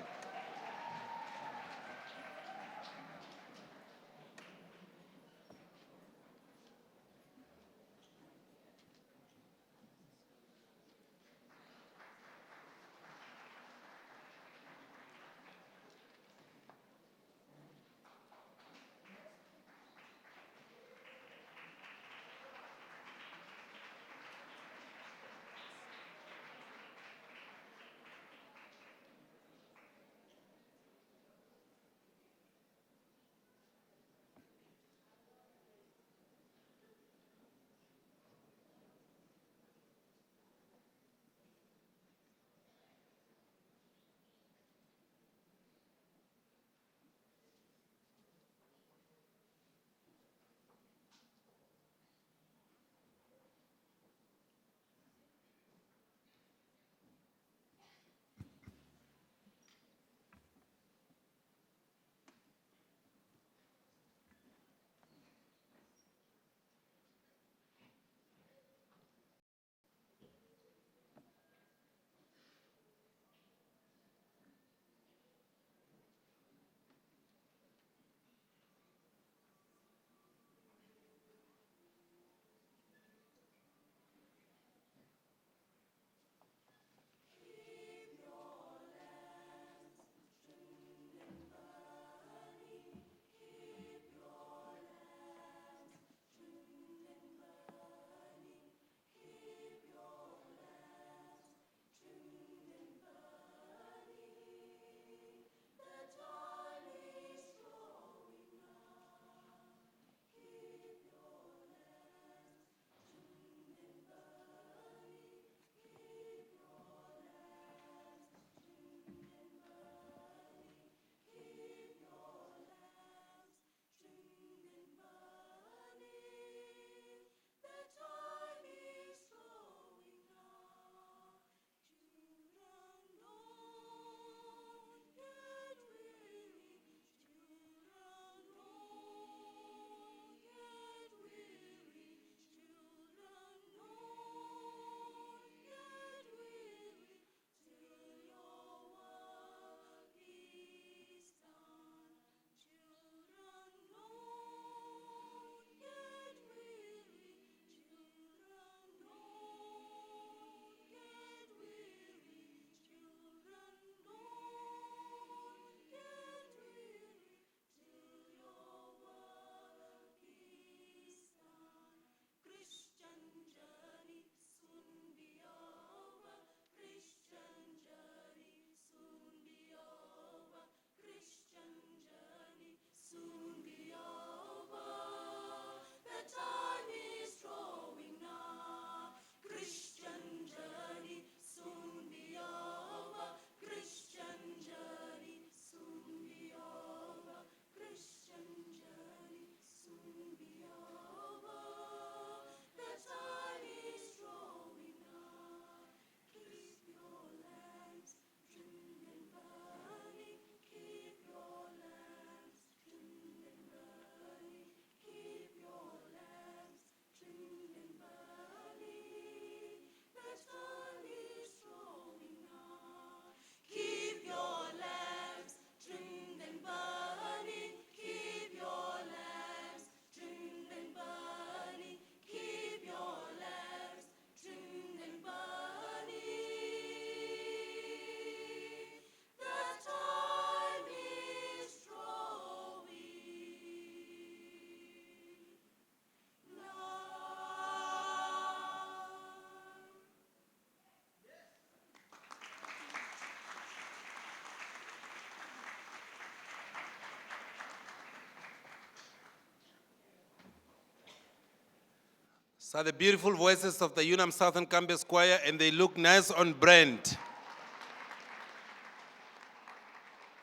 So the beautiful voices of the UNAM Southern Campus Choir, and they look nice on brand.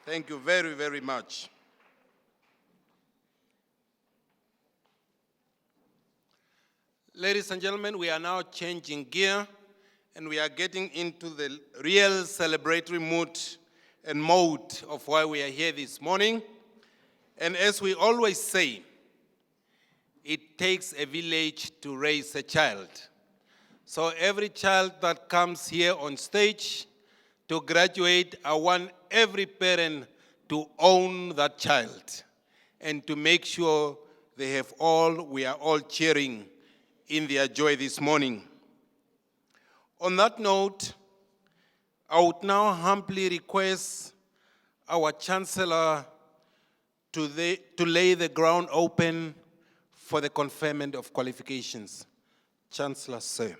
Thank you very, very much. Ladies and gentlemen, we are now changing gear, and we are getting into the real celebratory mood and mode of why we are here this morning. And as we always say, it takes a village to raise a child. So every child that comes here on stage to graduate, I want every parent to own that child and to make sure we are all cheering in their joy this morning. On that note, I would now humbly request our Chancellor to lay the ground open for the conferment of qualifications. Chancellor, sir.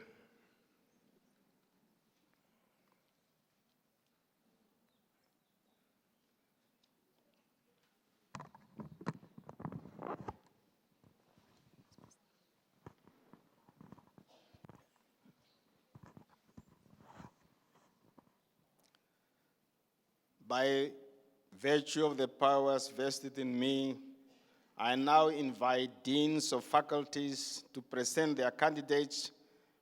By virtue of the powers vested in me, I now invite deans of faculties to present their candidates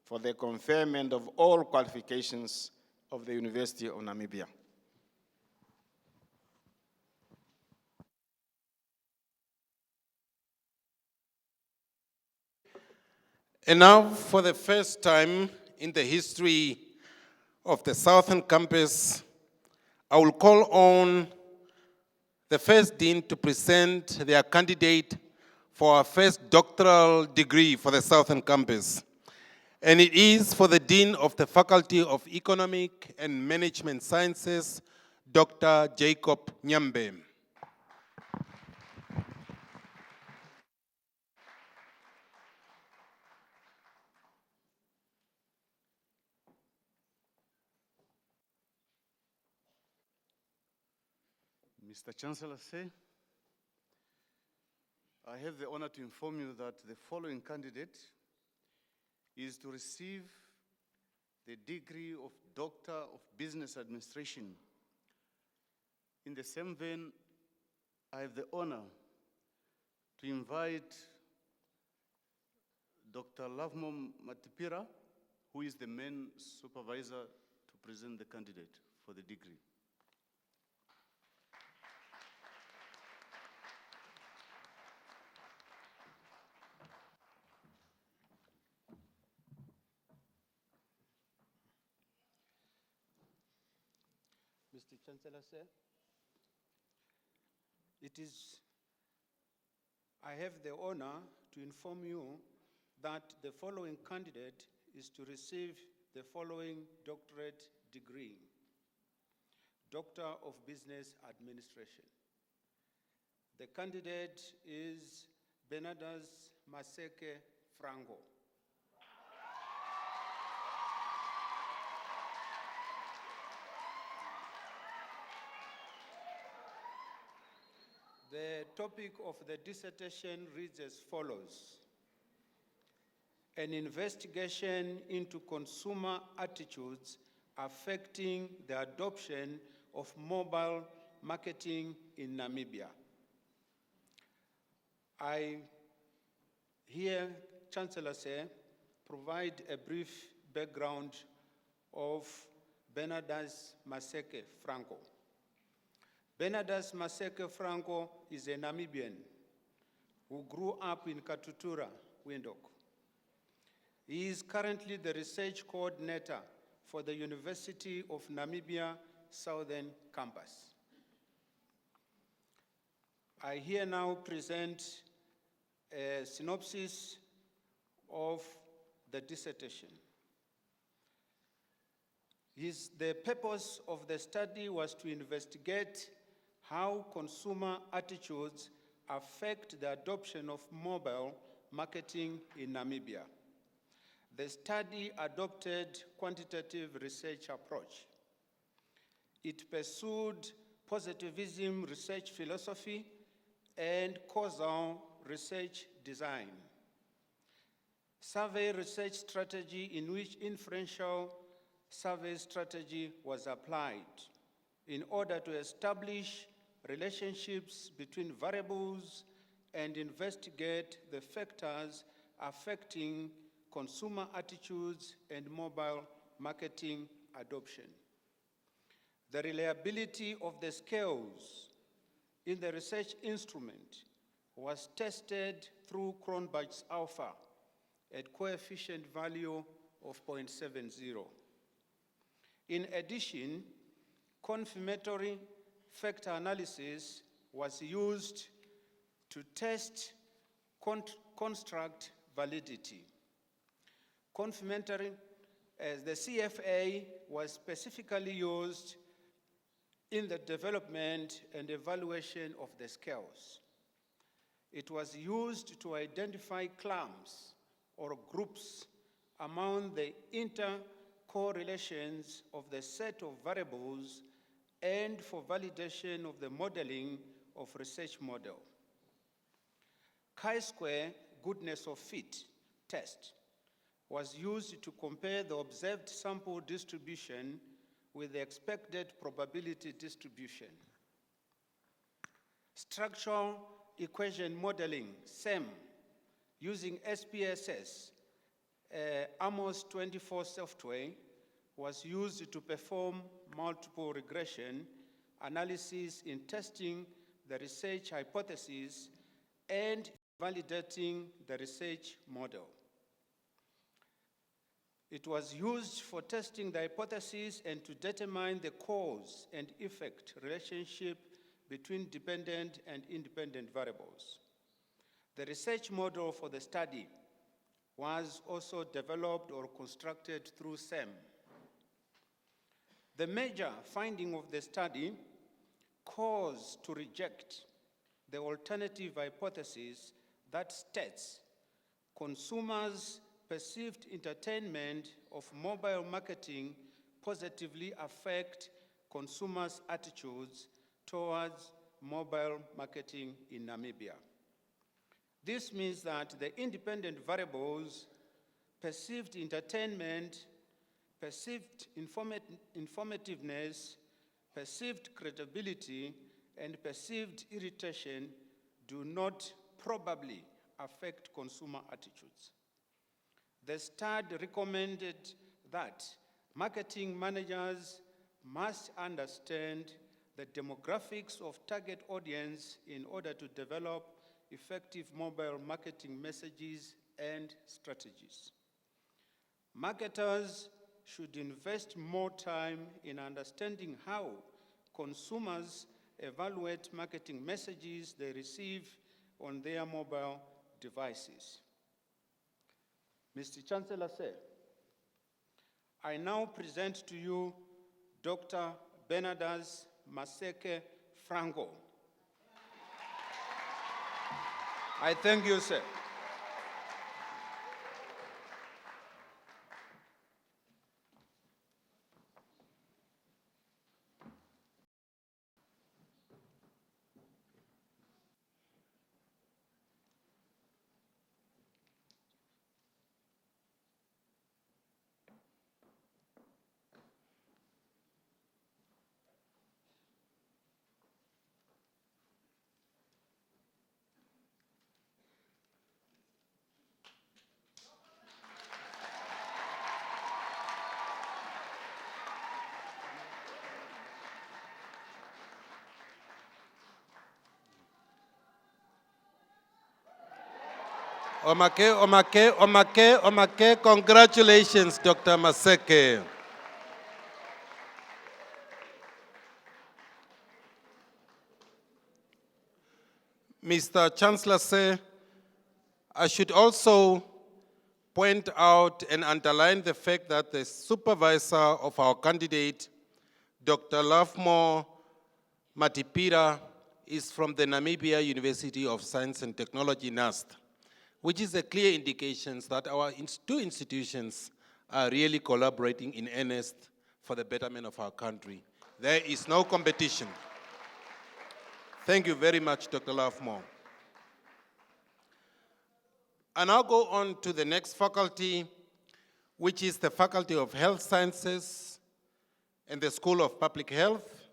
for the conferment of all qualifications of the University of Namibia. And now, for the first time in the history of the Southern Campus, I will call on the first dean to present their candidate for our first doctoral degree for the Southern Campus. And it is for the Dean of the Faculty of Economic and Management Sciences, Dr. Jacob Nyambe. Mr. Chancellor, sir, I have the honor to inform you that the following candidate is to receive the degree of Doctor of Business Administration. In the same vein, I have the honor to invite Dr. Lavmo Matipira, who is the main supervisor, to present the candidate for the degree. Mr. Chancellor, sir, I have the honor to inform you that the following candidate is to receive the following doctorate degree: Doctor of Business Administration. The candidate is Benadas Maseke Franco. The topic of the dissertation reads as follows: an investigation into consumer attitudes affecting the adoption of mobile marketing in Namibia. I here, Chancellor, sir, provide a brief background of Benadas Maseke Franco. Benadas Maseke Franco is a Namibian who grew up in Katutura, Windhoek. He is currently the research coordinator for the University of Namibia Southern Campus. I here now present a synopsis of the dissertation. The purpose of the study was to investigate how consumer attitudes affect the adoption of mobile marketing in Namibia. The study adopted quantitative research approach. It pursued positivism research philosophy and causal research design. survey research strategy in which inferential survey strategy was applied in order to establish relationships between variables and investigate the factors affecting consumer attitudes and mobile marketing adoption. The reliability of the scales in the research instrument was tested through Cronbach's alpha at coefficient value of 0.70. In addition, confirmatory factor analysis was used to test construct validity. Confirmatory, as the CFA was specifically used in the development and evaluation of the scales. It was used to identify clumps or groups among the intercorrelations of the set of variables and for validation of the modeling of research model. Chi-square goodness of fit test was used to compare the observed sample distribution with the expected probability distribution. Structural equation modeling, SEM, using SPSS, Amos 24 software, was used to perform multiple regression analysis in testing the research hypothesis and validating the research model. It was used for testing the hypothesis and to determine the cause and effect relationship between dependent and independent variables. The research model for the study was also developed or constructed through SEM. The major finding of the study caused to reject the alternative hypothesis that states consumers' perceived entertainment of mobile marketing positively affect consumers' attitudes towards mobile marketing in Namibia. This means that the independent variables, perceived entertainment, perceived informativeness, perceived credibility, and perceived irritation do not probably affect consumer attitudes. The study recommended that marketing managers must understand the demographics of target audience in order to develop effective mobile marketing messages and strategies. Marketers should invest more time in understanding how consumers evaluate marketing messages they receive on their mobile devices. Mr. Chancellor, sir, I now present to you Dr. Bernardas Maseke Frango. I thank you, sir. Omake, congratulations, Dr. Maseke. Mr. Chancellor, sir, I should also point out and underline the fact that the supervisor of our candidate, Dr. Lovemore Matipira, is from the Namibia University of Science and Technology, NUST, which is a clear indication that our two institutions are really collaborating in earnest for the betterment of our country. There is no competition. Thank you very much, Dr. Lovemore. I now go on to the next faculty, which is the Faculty of Health Sciences and the School of Public Health.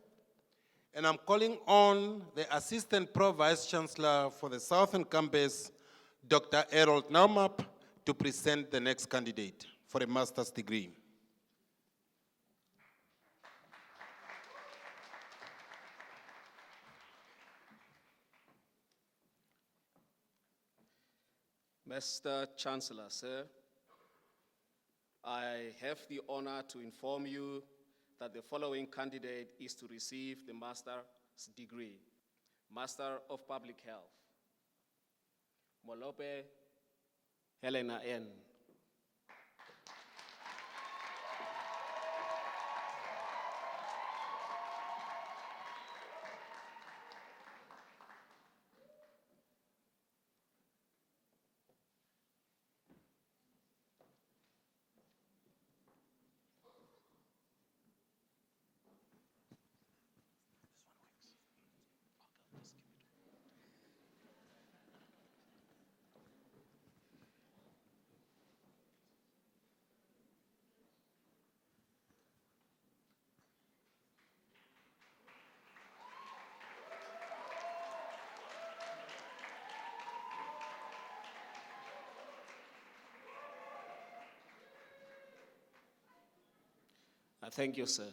And I'm calling on the Assistant Pro Vice-Chancellor for the Southern Campus, Dr. Harold Naumap, to present the next candidate for a master's degree. Mr. Chancellor, sir, I have the honor to inform you that the following candidate is to receive the master's degree, Master of Public Health. Molope Helena N. Thank you, sir.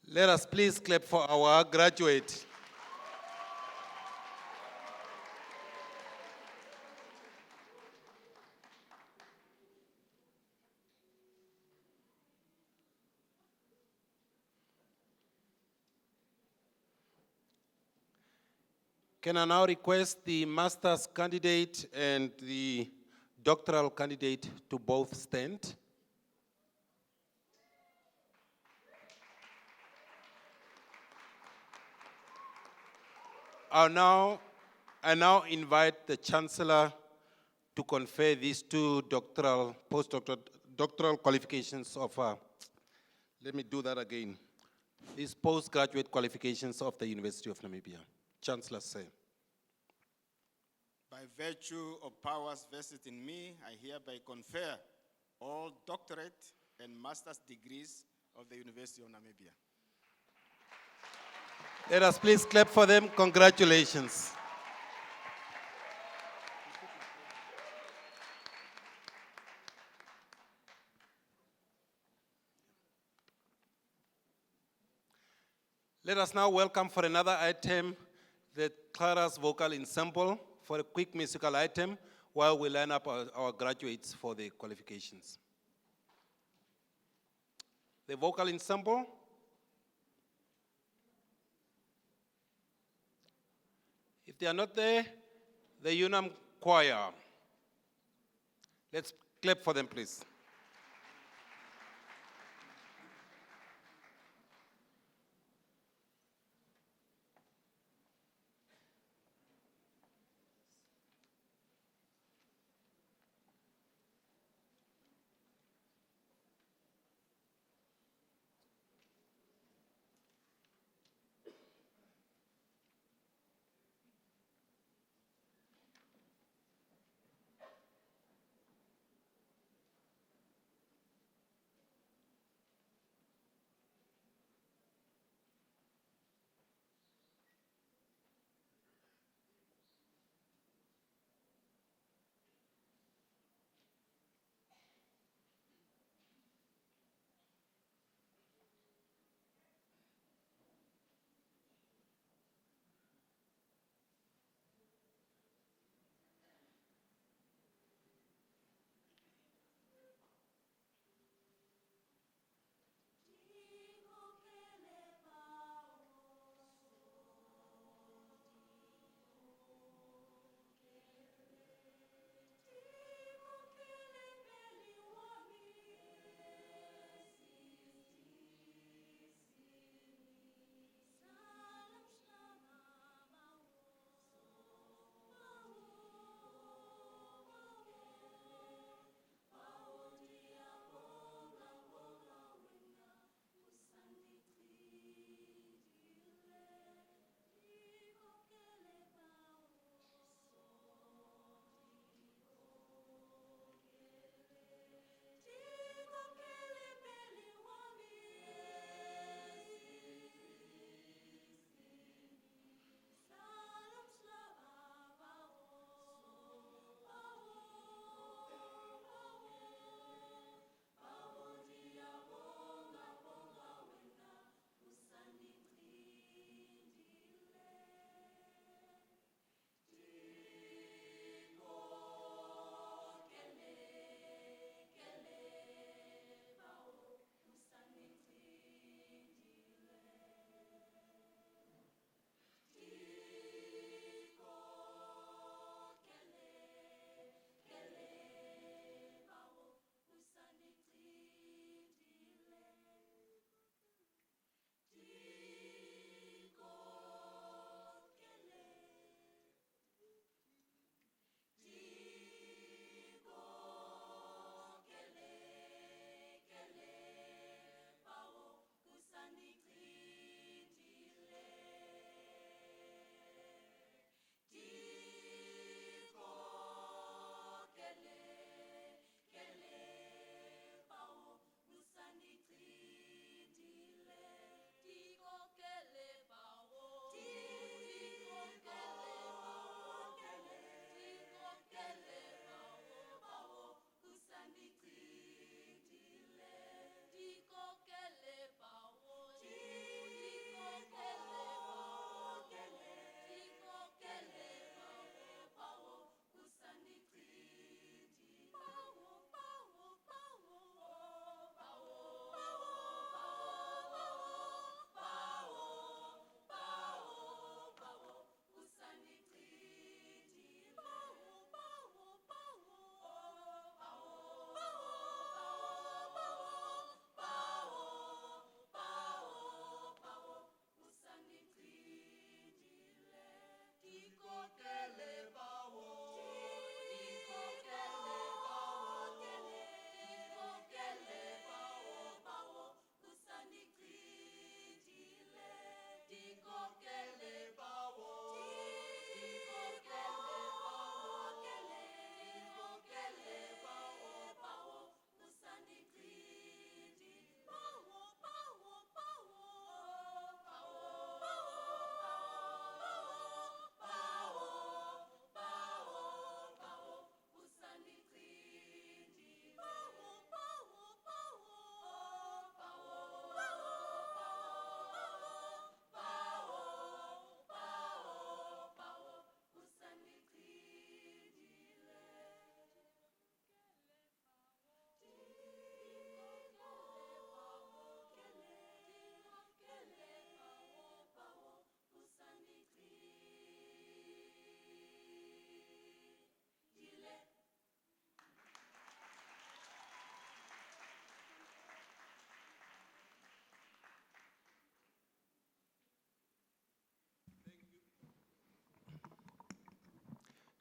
Let us please clap for our graduate. Can I now request the master's candidate and the doctoral candidate to both stand? I now invite the Chancellor to confer these two postdoctoral qualifications of, let me do that again, these postgraduate qualifications of the University of Namibia. Chancellor, say. By virtue of powers vested in me, I hereby confer all doctorate and master's degrees of the University of Namibia. Let us please clap for them. Congratulations. Let us now welcome for another item the Clara's Vocal Ensemble for a quick musical item while we line up our graduates for the qualifications. The vocal ensemble. If they are not there, the UNAM choir. Let's clap for them, please.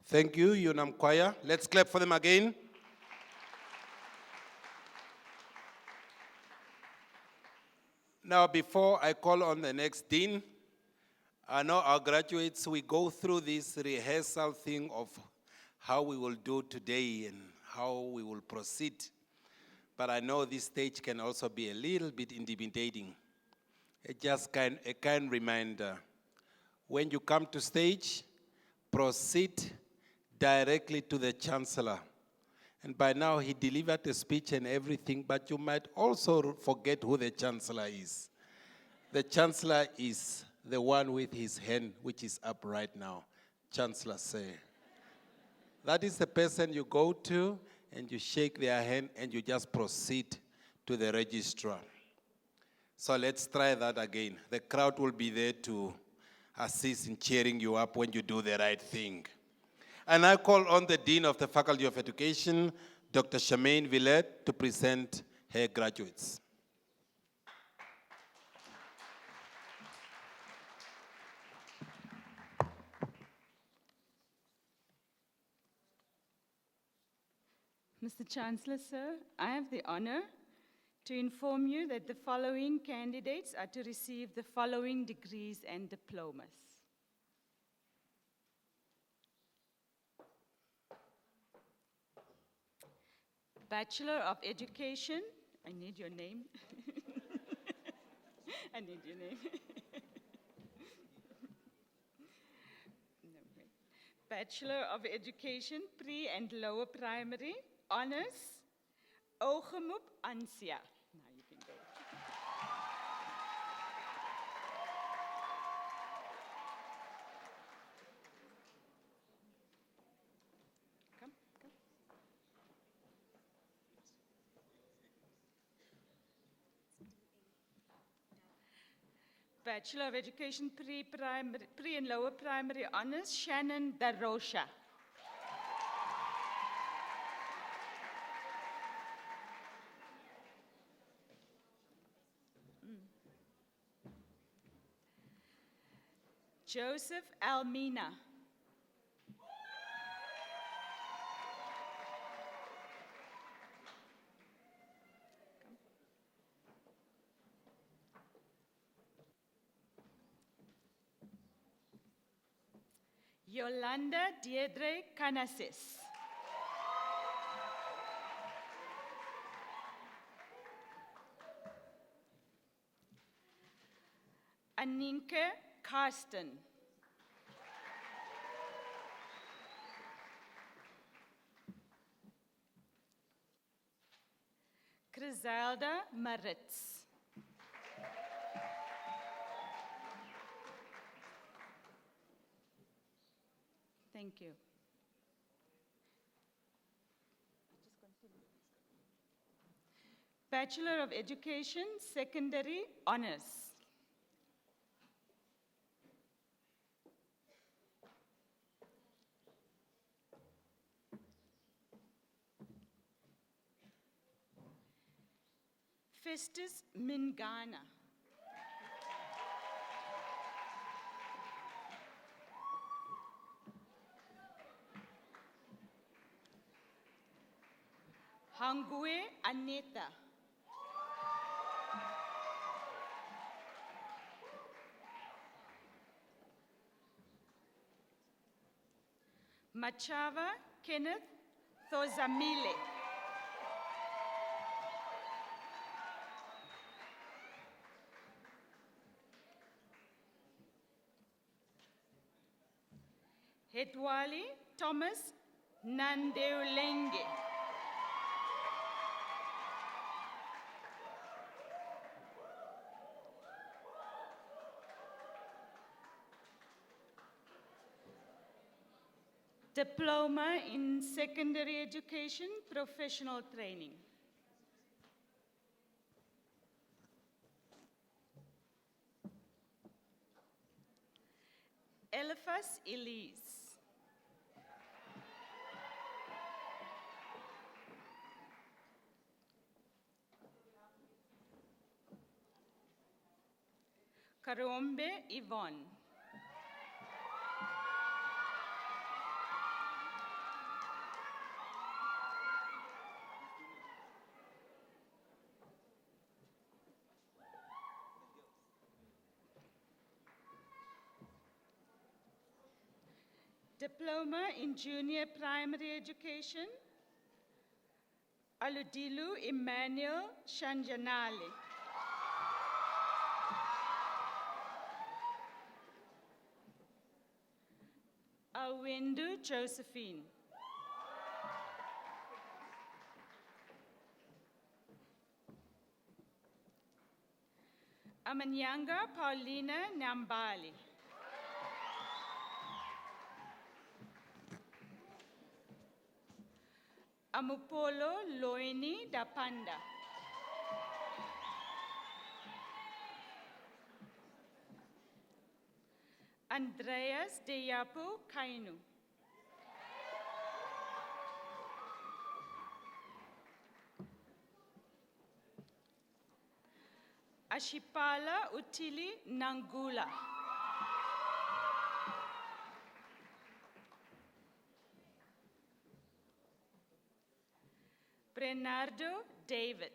Thank you, UNAM Choir. Let's clap for them again. Now, before I call on the next dean, I know our graduates, we go through this rehearsal thing of how we will do today and how we will proceed. But I know this stage can also be a little bit intimidating. A kind reminder. When you come to stage, proceed directly to the chancellor. And by now he delivered a speech and everything, but you might also forget who the chancellor is. The chancellor is the one with his hand, which is up right now. Chancellor say. That is the person you go to and you shake their hand and you just proceed to the registrar. So let's try that again. The crowd will be there to assist in cheering you up when you do the right thing. And I call on the Dean of the Faculty of Education, Dr. Charmaine Villette, to present her graduates. Mr. Chancellor, sir, I have the honor to inform you that the following candidates are to receive the following degrees and diplomas. Bachelor of Education, I need your name. I need your name. No, wait. Bachelor of Education, Pre and Lower Primary, Honors, Ogemoep Ansia. Now you can go. Come. Bachelor of Education, Pre and Lower Primary Honors, Shannon Darosha. Joseph Almina. Yolanda Deirdre Canasis. Aninke Karsten. Griselda Maritz. Thank you. Bachelor of Education, Secondary Honors. Festus Mingana. Hangwe Aneta. Machava Kenneth Thozamile. Hetwali Thomas Nandeulenge. Diploma in Secondary Education, Professional Training. Eliphas Elise. Karombe Yvonne. Diploma in Junior Primary Education, Aludilu Emmanuel Shanjanali. Alwindu Josephine. Amanyanga Paulina Nambali. Amupolo Loini Dapanda. Andreas Deyapu Kainu. Ashipala Utili Nangula. Bernardo David.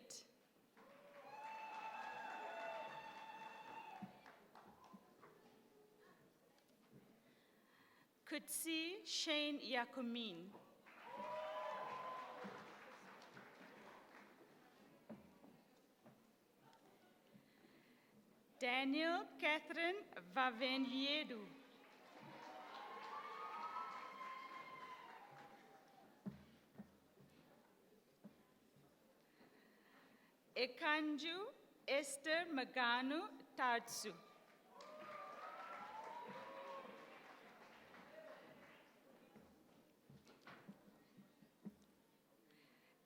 Kutsi Shane Yakumin. Daniel Catherine Vavenliedu. Ekanju Esther Maganu Tartsu.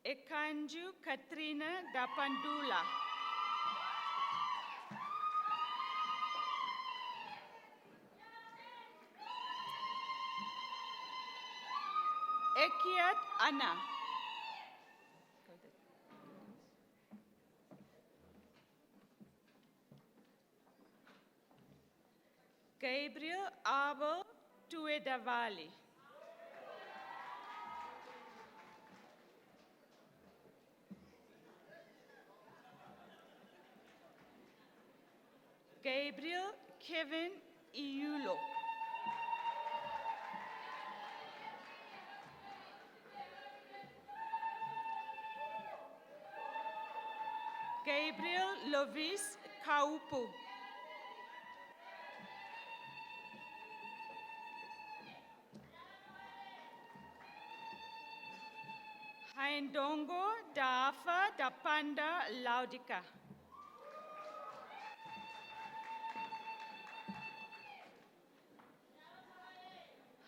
Ekanju Katrina Dapandula. Ekiat Anna. Gabriel Abel Tuedavali. Gabriel Kevin Iulo. Gabriel Lovis Kaupu. Haindongo Dafa Dapanda Laudika.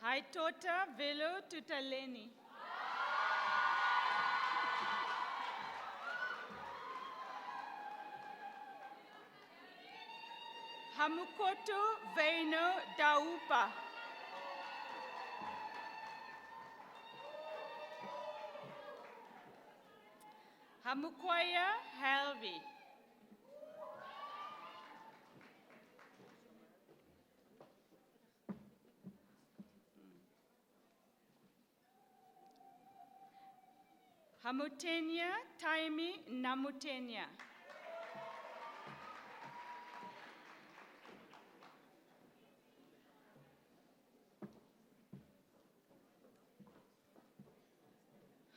Haitota Velo Tutaleni. Hamukoto Veino Daupa. Hamukwaya Helvi. Hamutenya Taimi Namutenya.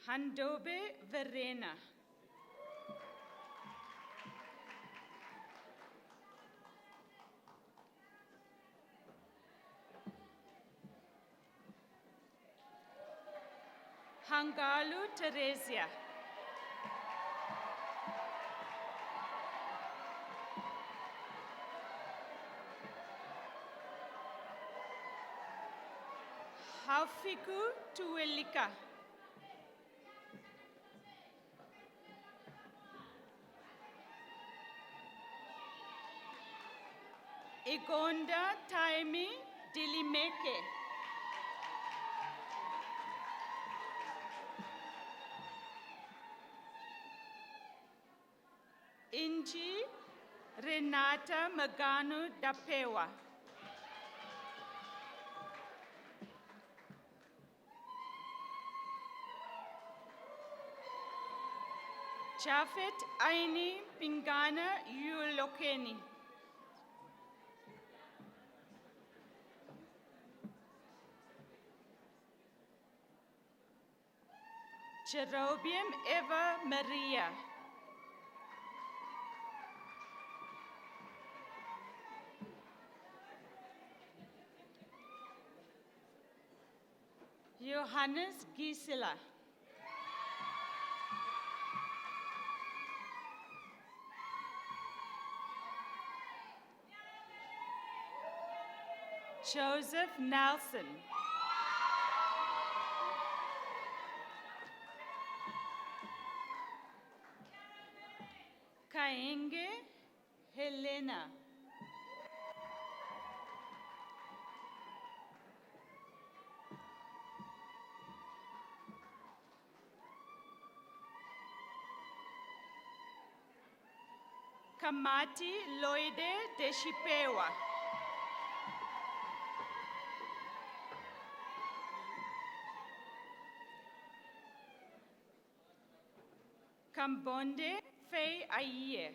Handobe Verena. Hangalu Teresia. Hafiku Tuelika. Igonda Taimi Dilimeke. Inji Renata Maganu Dapewa. Jafet Aini Pingana Yulokeni. Jerobium Eva Maria. Johannes Gisela. Joseph Nelson. Kaenge Helena. Kamati Loide Deshipewa. Kambonde Fei Aye.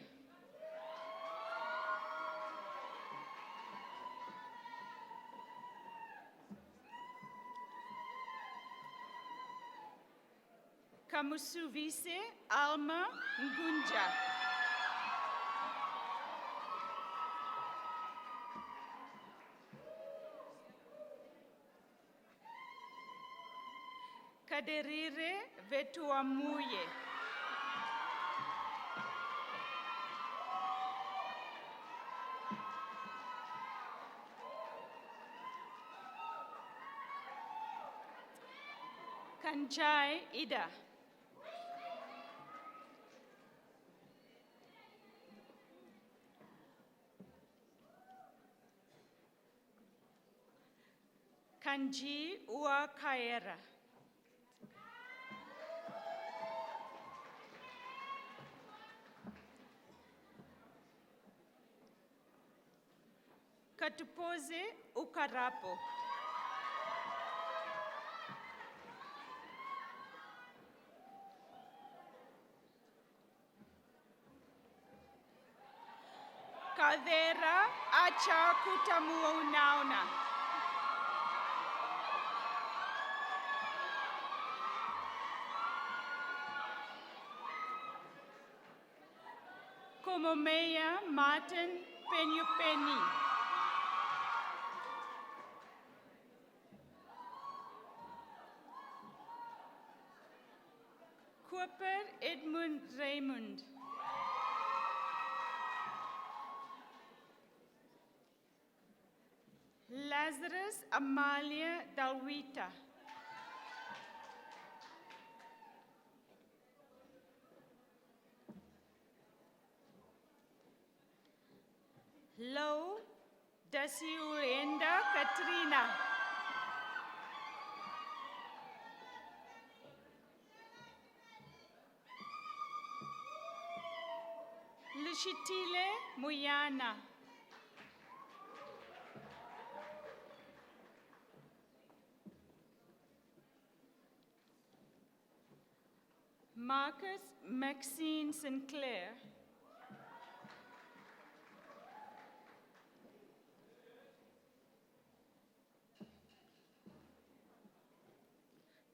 Kamusuvise Alma Ngunja. Kaderire Vetuamuye. Kanchai Ida. Kanji Ua Kaera. Katupoze Ukarapo. Kadera Acha Kutamuunauna. Komomeya Martin Penyupeni. Cooper Edmund Raymond. Lazarus Amalia Dalwita. Lo Dasiuenda Katrina. Lushitile Muyana. Marcus Maxine Sinclair.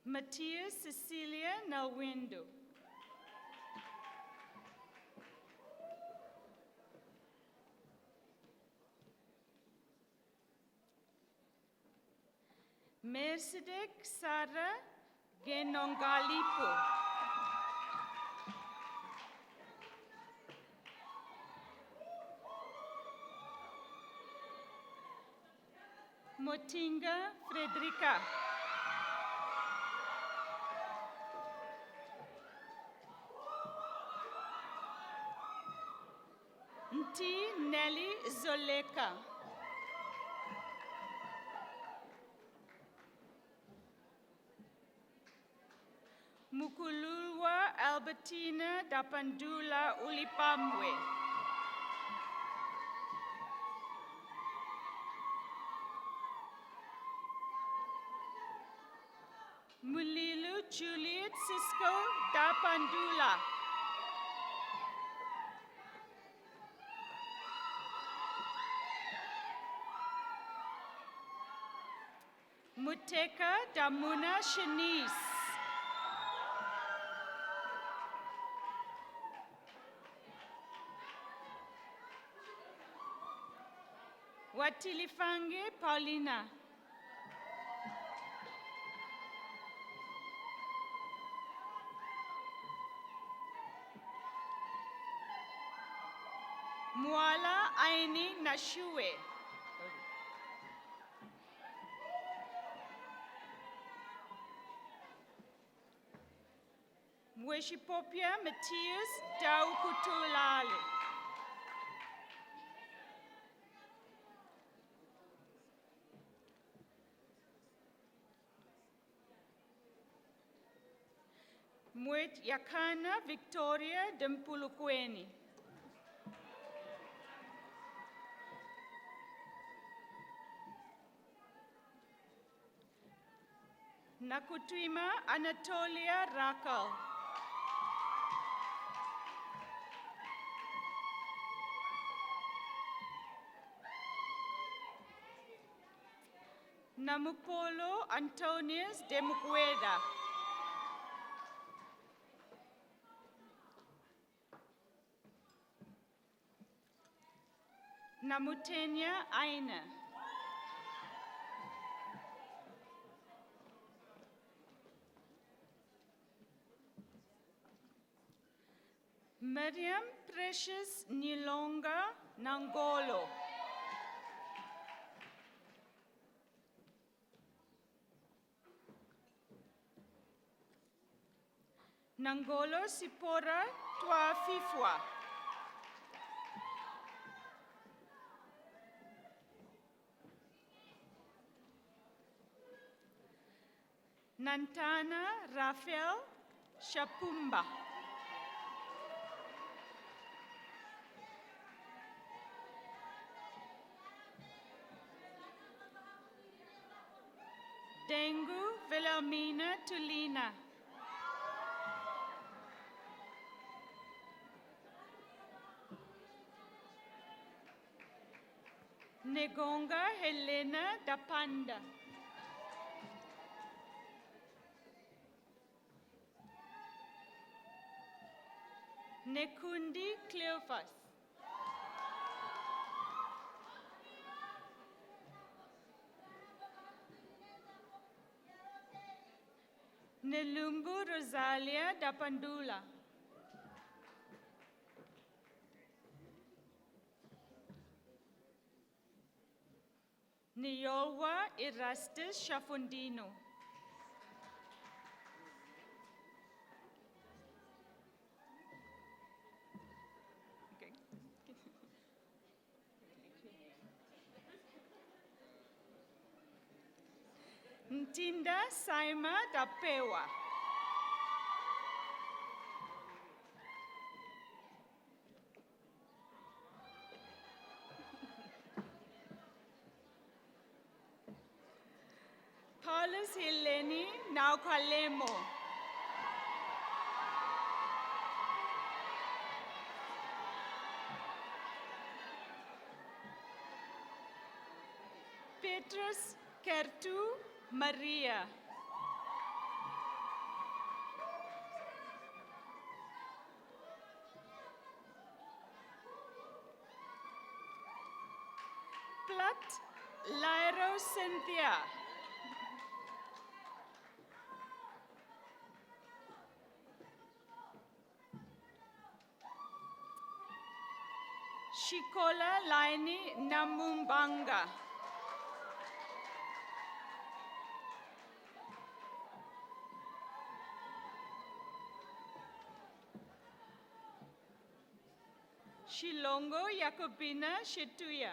Matthias Cecilia Nalwindo. Mercedes Sara Genongalipo. Motinga Frederica. Nti Nelly Zoleka. Mukululwa Albertina Dapandula Ulipamwe. Mulilu Juliet Cisco Dapandula. Muteka Damuna Shanice. Watilifange Paulina. Mwala Aini Nashue. Mweshipopia Matthias Daukutulale. Mwet Yakana Victoria Dempulukweni. Nakutwima Anatolia Rakal. Namupolo Antonius de Mukweda. Namutenya Aina. Miriam Precious Nilonga Nangolo. Nangolo Sipora Tuafifwa. Nantana Rafael Shapumba. Dengu Wilhelmina Tulina. Negonga Helena Dapanda. Nekundi Cleophas. Nelungu Rosalia Dapandula. Niolwa Erastus Shafundino. Okay. Ntinda Saima Dapewa. Paulus Heleni Naukalemo. Petrus Kertu Maria. Plat Lyro Cynthia. Shikola Laini Namumbanga. Shilongo Yakobina Shetuya.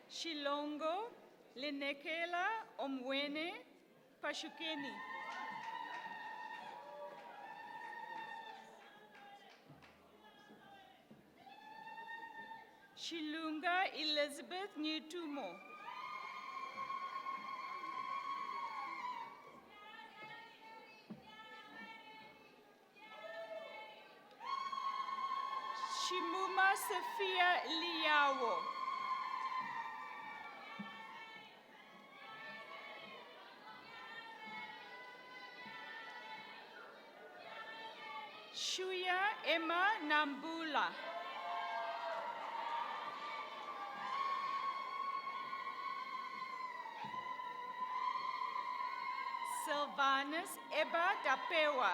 Shilongo Linekela Omwene Pashukeni. Shilunga Elizabeth Newtumo. Shimuma Sophia Liawo. Nambula. Sylvanus Eba Dapewa.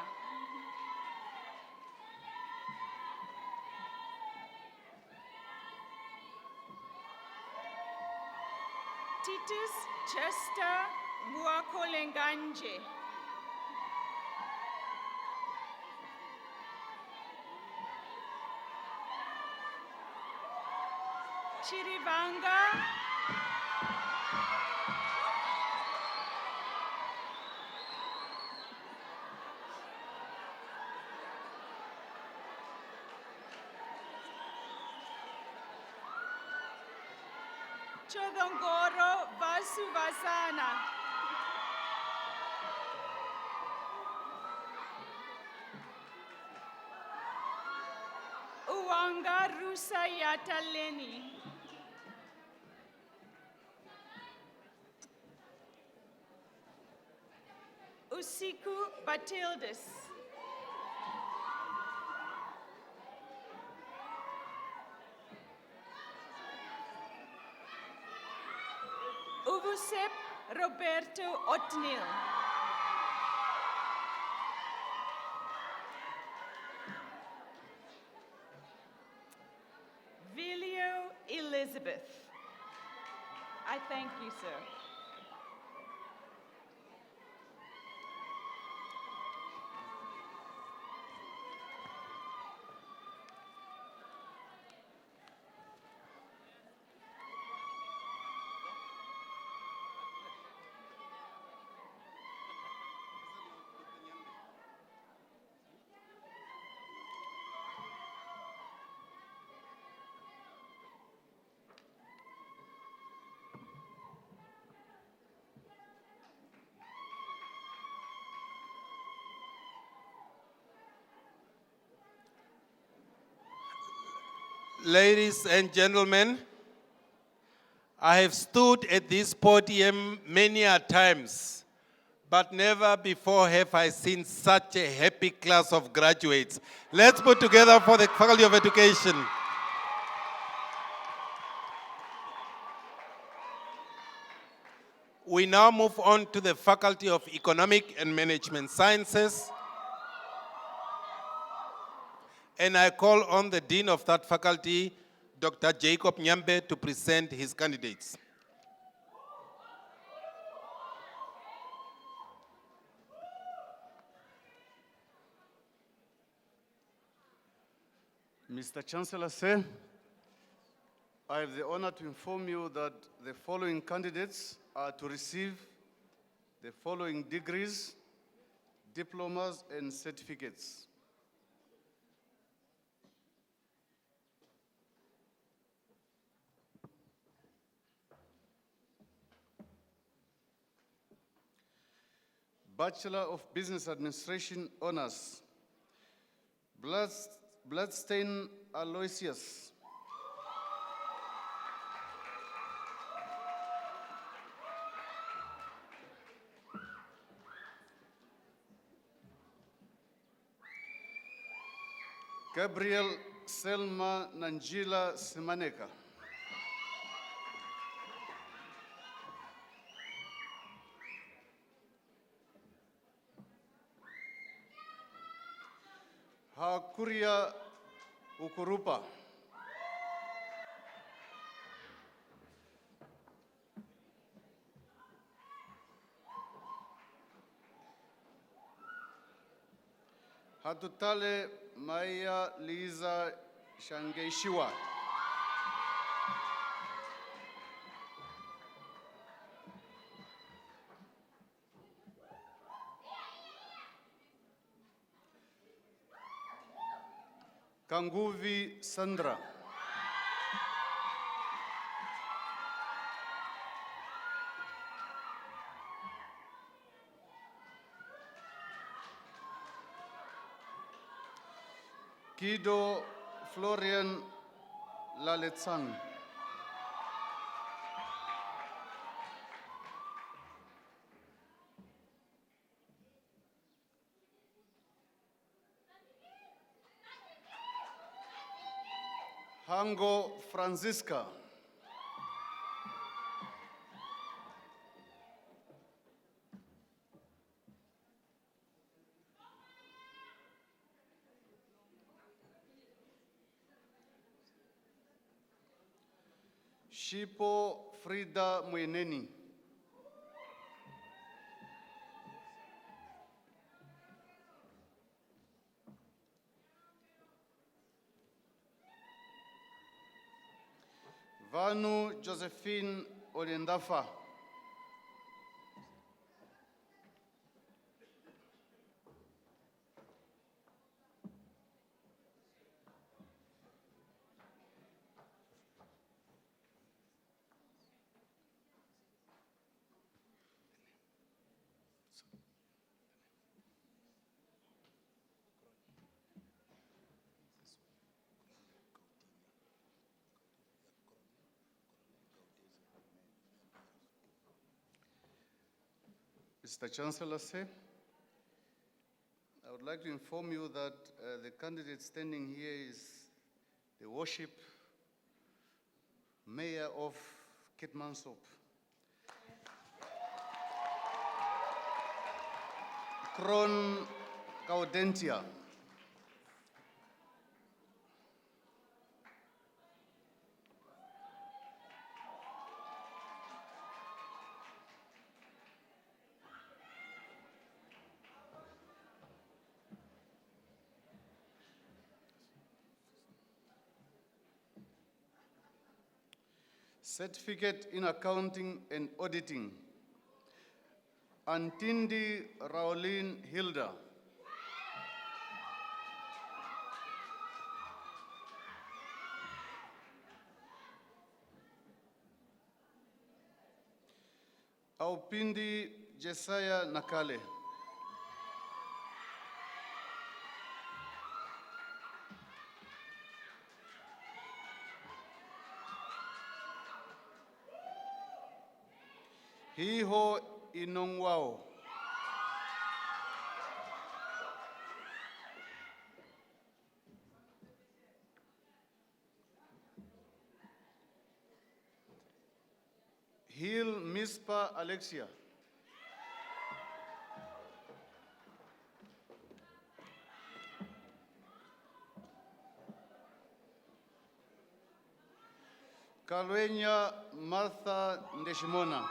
Titus Chester Mwakolenganje. Chirivanga Chodongoro Vasuvasana. Uwanga Rusa Yataleni. Usiku Batildis. Uvusep Roberto Otnil. Vilio Elizabeth. I thank you, sir. Ladies and gentlemen, I have stood at this podium many a times, but never before have I seen such a happy class of graduates. Let's put together for the Faculty of Education. We now move on to the Faculty of Economic and Management Sciences. And I call on the Dean of that faculty, Dr. Jacob Nyambe, to present his candidates. Mr. Chancellor, sir, I have the honor to inform you that the following candidates are to receive the following degrees, diplomas, and certificates. Bachelor of Business Administration Honors, Bloodstein Aloysius. Gabriel Selma Nanjila Simaneka. Hakuria Ukurupa. Hatutale Maya Liza Shangeishiwa. Kanguvi Sandra. Kido Florian Laletsang. Hango Francisca. Shipo Frida Mweneni. Vanu Josephine Olendafa. Mr. Chancellor, sir, I would like to inform you that the candidate standing here is the Worship Mayor of Keetmanshoop, Kron Gaudentia. Certificate in Accounting and Auditing, Antindi Raulin Hilda. Aupindi Jesiah Nakale. Hiho Inongwao. Hil Mispa Alexia. Kalwenya Martha Ndeshimona.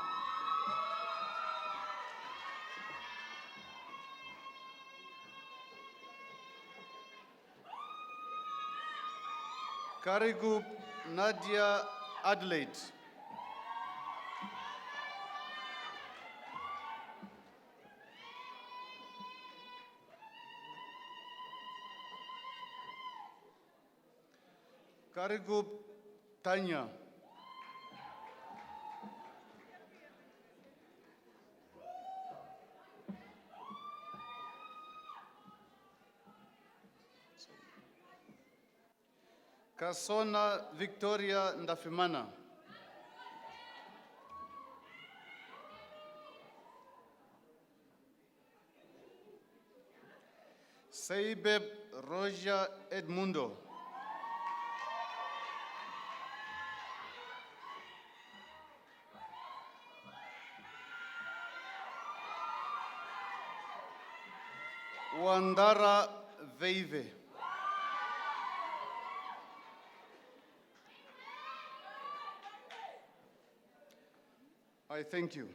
Karigup Nadia Adelaide. Karigup Tanya. Kasona Victoria Ndafimana. Seibeb Roja Edmundo. Wandara Veive. I thank you.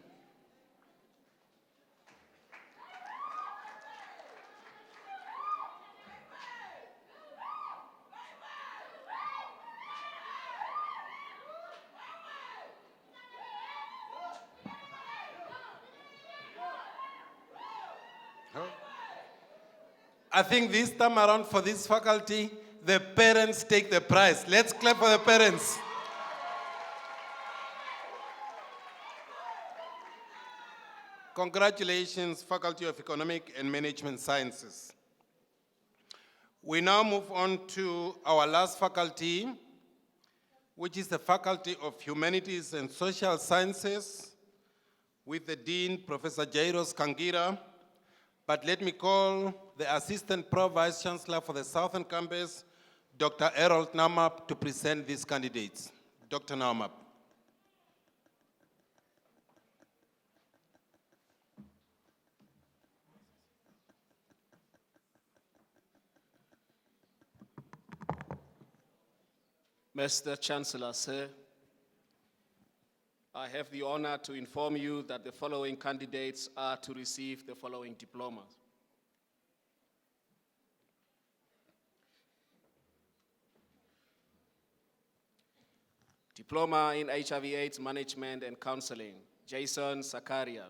I think this time around for this faculty, the parents take the prize. Let's clap for the parents. Congratulations, Faculty of Economic and Management Sciences. We now move on to our last faculty, which is the Faculty of Humanities and Social Sciences, with the Dean, Professor Jairus Kangira. But let me call the Assistant Pro Vice-Chancellor for the Southern Campus, Dr. Harold Namap to present these candidates. Dr. Namap. Mr. Chancellor, sir, I have the honor to inform you that the following candidates are to receive the following diplomas. Diploma in HIV/AIDS Management and Counseling, Jason Sakaria.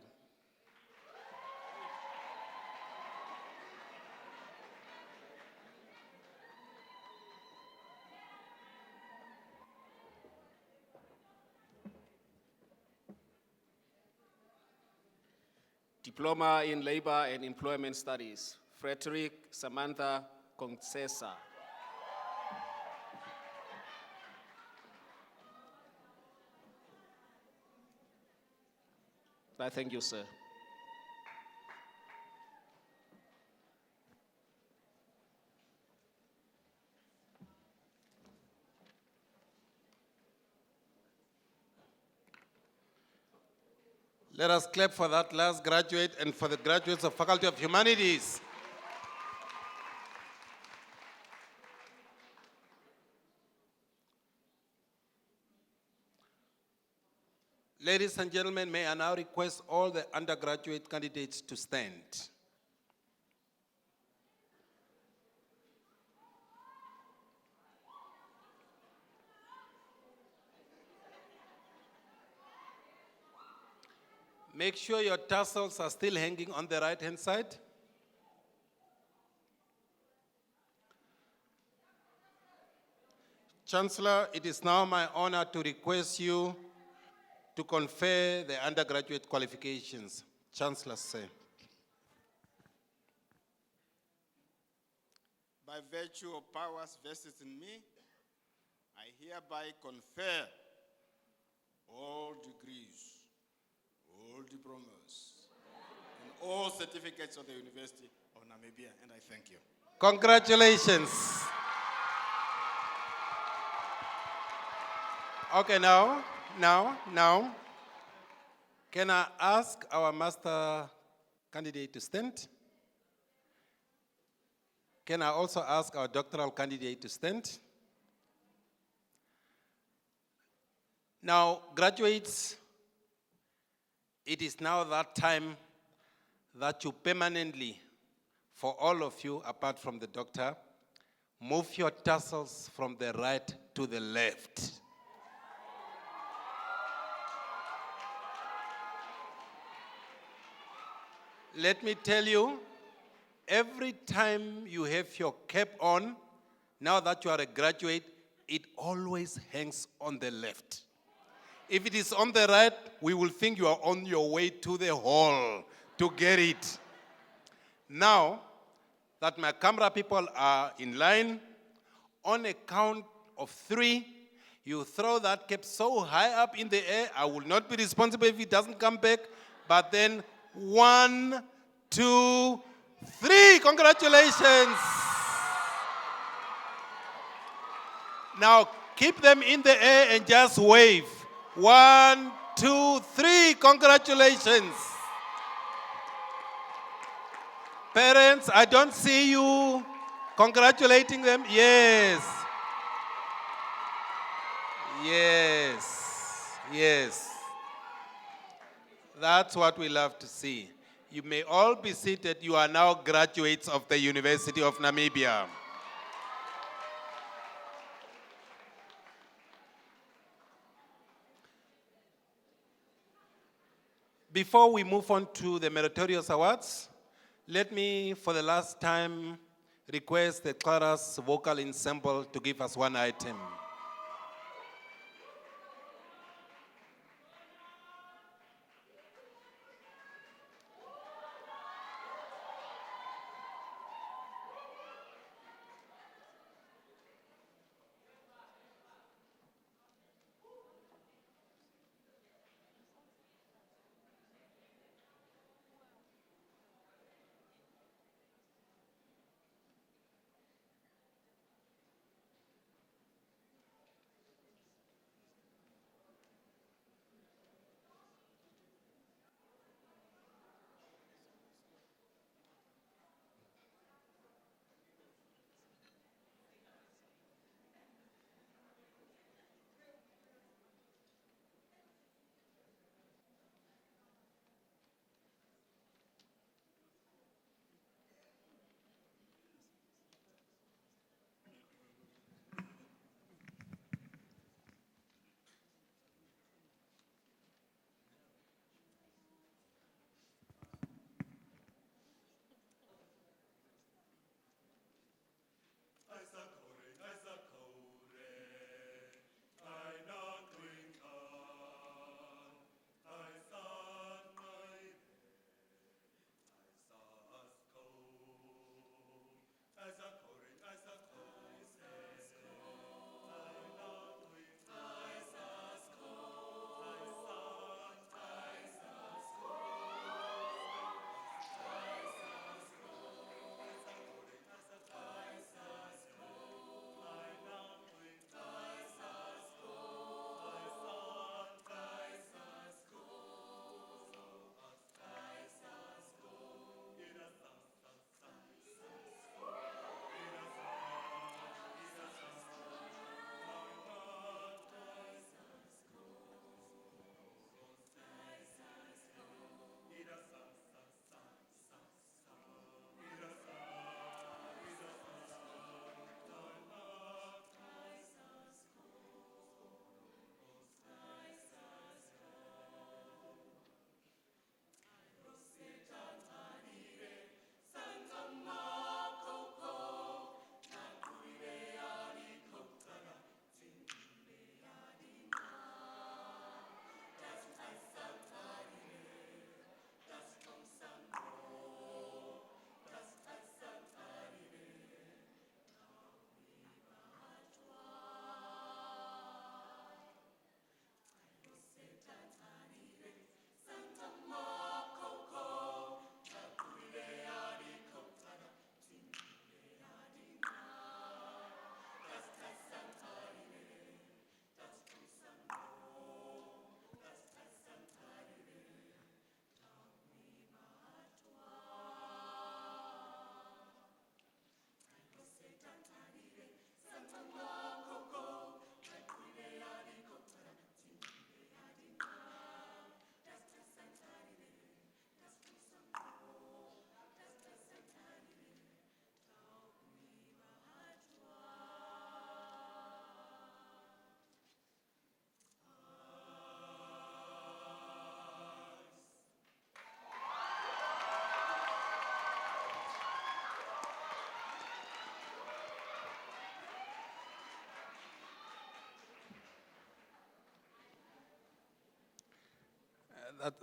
Diploma in Labor and Employment Studies, Frederick Samantha Konsesa. I thank you, sir. Let us clap for that last graduate and for the graduates of Faculty of Humanities. Ladies and gentlemen, may I now request all the undergraduate candidates to stand. Make sure your tassels are still hanging on the right-hand side. Chancellor, it is now my honor to request you to confer the undergraduate qualifications. Chancellor, sir. By virtue of powers vested in me, I hereby confer all degrees, all diplomas, and all certificates of the University of Namibia, and I thank you. Congratulations. Okay, now, can I ask our master candidate to stand? Can I also ask our doctoral candidate to stand? Now, graduates, it is now that time that you permanently, for all of you apart from the doctor, move your tassels from the right to the left. Let me tell you, every time you have your cap on, now that you are a graduate, it always hangs on the left. If it is on the right, we will think you are on your way to the hall to get it. Now that my camera people are in line, on a count of 3, you throw that cap so high up in the air, I will not be responsible if it doesn't come back, but then 1, 2, 3, congratulations. Now keep them in the air and just wave. 1, 2, 3, congratulations. Parents, I don't see you congratulating them. Yes. Yes. Yes. That's what we love to see. You may all be seated. You are now graduates of the University of Namibia. Before we move on to the Meritorious Awards, let me, for the last time, request the Clara's vocal ensemble to give us one item.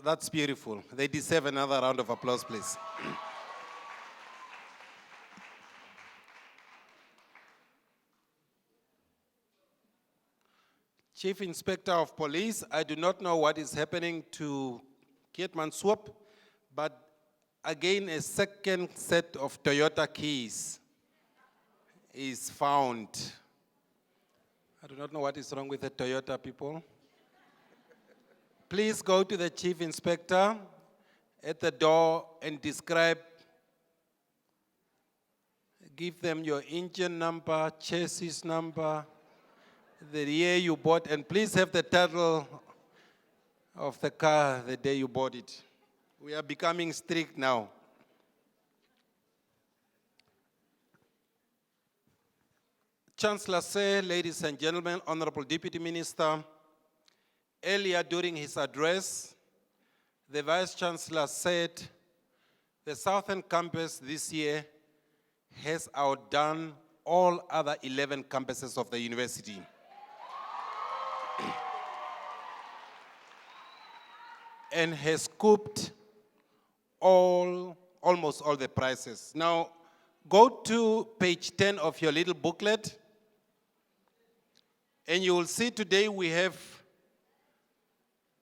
That's beautiful. They deserve another round of applause, please. Chief Inspector of Police, I do not know what is happening to Keetmanshoop, but again, a second set of Toyota keys is found. I do not know what is wrong with the Toyota people. Please go to the Chief Inspector at the door and describe, give them your engine number, chassis number, the year you bought, and please have the title of the car the day you bought it. We are becoming strict now. Chancellor Sir, ladies and gentlemen, Honorable Deputy Minister, earlier during his address, the Vice-chancellor said the Southern Campus this year has outdone all other 11 campuses of the university. And has scooped almost all the prizes. Now, go to page 10 of your little booklet, and you will see today we have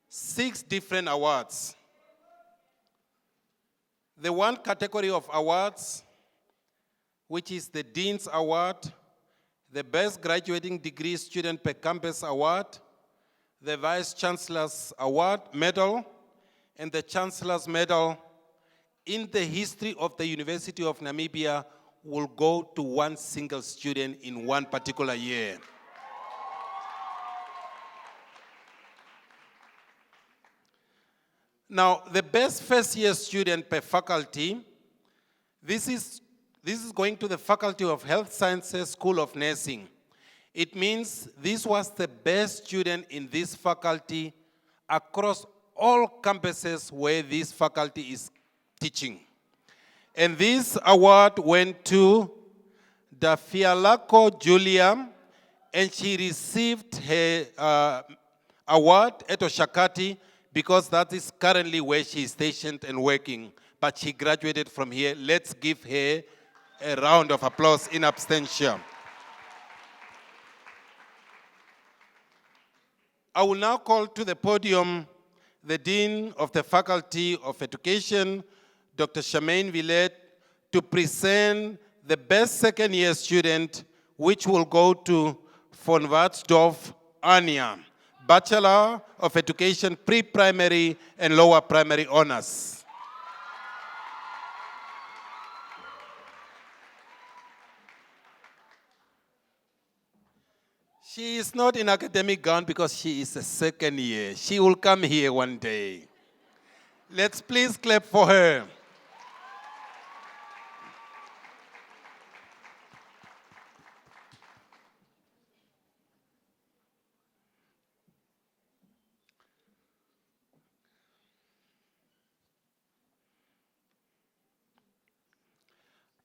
6 different awards. The one category of awards, which is the Dean's Award, the Best Graduating Degree Student per Campus Award, the Vice-Chancellor's Award Medal, and the Chancellor's Medal in the history of the University of Namibia will go to one single student in one particular year. Now, the best first-year student per faculty, this is going to the Faculty of Health Sciences, School of Nursing. It means this was the best student in this faculty across all campuses where this faculty is teaching. And this award went to Dafialako Julia, and she received her award at Oshakati because that is currently where she is stationed and working. But she graduated from here. Let's give her a round of applause in absentia. I will now call to the podium the Dean of the Faculty of Education, Dr. Charmaine Villette, to present the best second-year student, which will go to von Watsdorf Anya, Bachelor of Education, Pre-Primary and Lower Primary Honors. She is not in academic gown because she is a second year. She will come here one day. Let's please clap for her.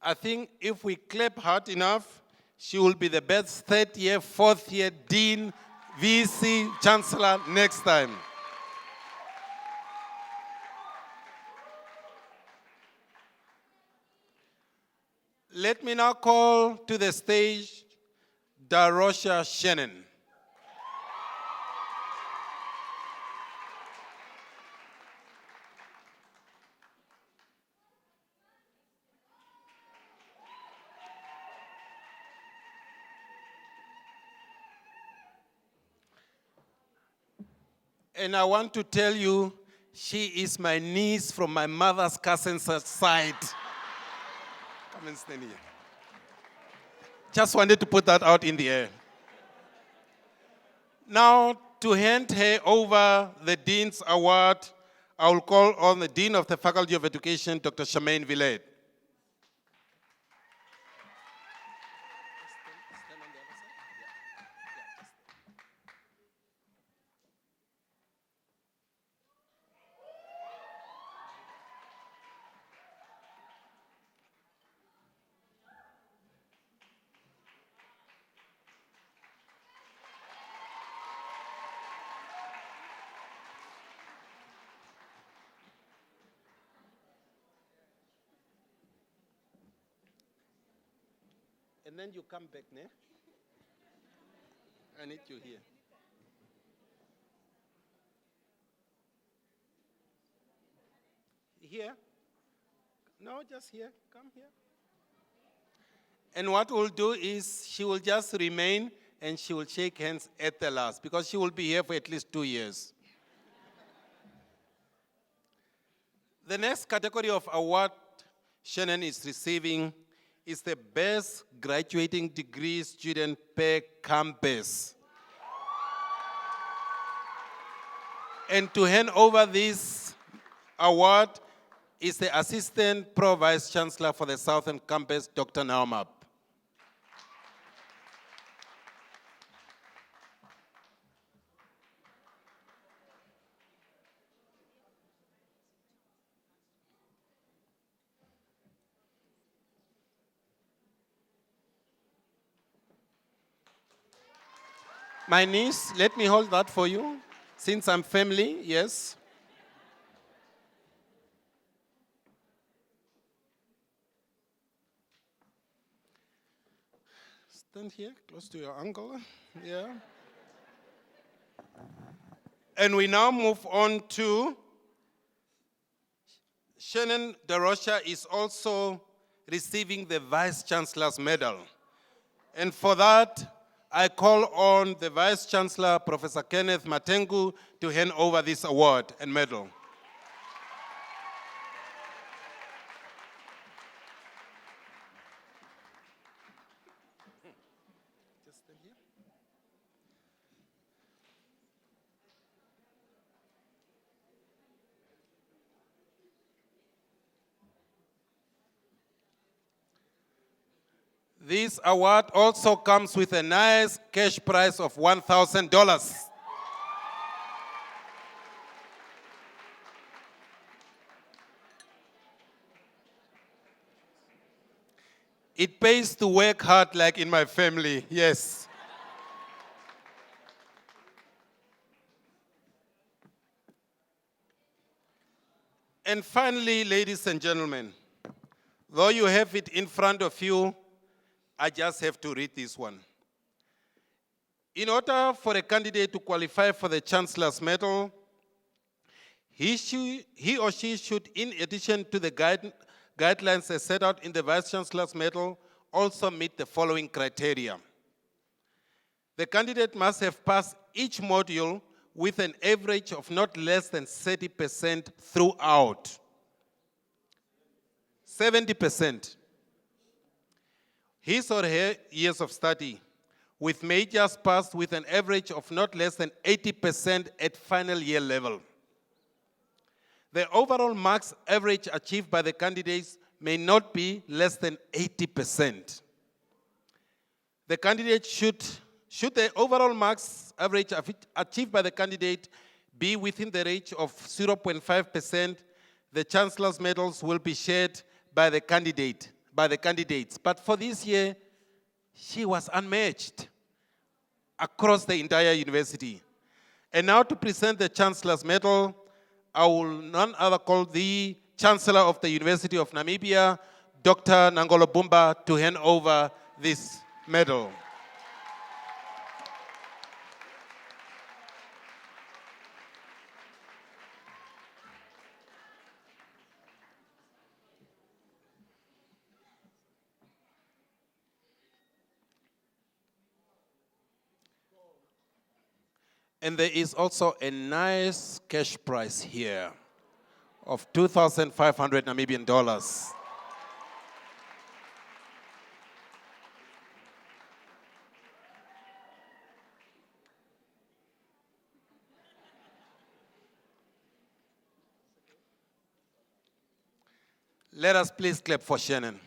I think if we clap hard enough, she will be the best third year, fourth year Dean, VC, Chancellor next time. Let me now call to the stage Darosha Shannon. And I want to tell you, she is my niece from my mother's cousin's side. Come and stand here. Just wanted to put that out in the air. Now, to hand her over the Dean's Award, I will call on the Dean of the Faculty of Education, Dr. Charmaine Villette. And then you come back, ne? I need you here. Here? No, just here. Come here. And what we'll do is she will just remain and she will shake hands at the last because she will be here for at least 2 years. The next category of award Shannon is receiving is the best graduating degree student per campus. And to hand over this award is the Assistant Pro Vice-Chancellor for the Southern Campus, Dr. Naumap. My niece, let me hold that for you, since I'm family, yes. Stand here, close to your uncle, yeah. And we now move on to Shannon DeRocha is also receiving the Vice-Chancellor's Medal. And for that, I call on the Vice-Chancellor, Professor Kenneth Matengu, to hand over this award and medal. Just stand here. This award also comes with a nice cash prize of $1,000. It pays to work hard like in my family, yes. And finally, ladies and gentlemen, though you have it in front of you, I just have to read this one. In order for a candidate to qualify for the Chancellor's Medal, he or she should, in addition to the guidelines as set out in the Vice-Chancellor's Medal, also meet the following criteria. The candidate must have passed each module with an average of not less than 30% throughout. 70%. His or her years of study, with majors passed with an average of not less than 80% at final year level. The overall marks average achieved by the candidates may not be less than 80%. The candidate should the overall marks average achieved by the candidate be within the range of 0.5%, the Chancellor's medals will be shared by the candidates. But for this year, she was unmatched across the entire university. And now to present the Chancellor's Medal, I will none other call the Chancellor of the University of Namibia, Dr. Nangolo Bumba, to hand over this medal. And there is also a nice cash prize here of 2,500 Namibian dollars. Let us please clap for Shannon.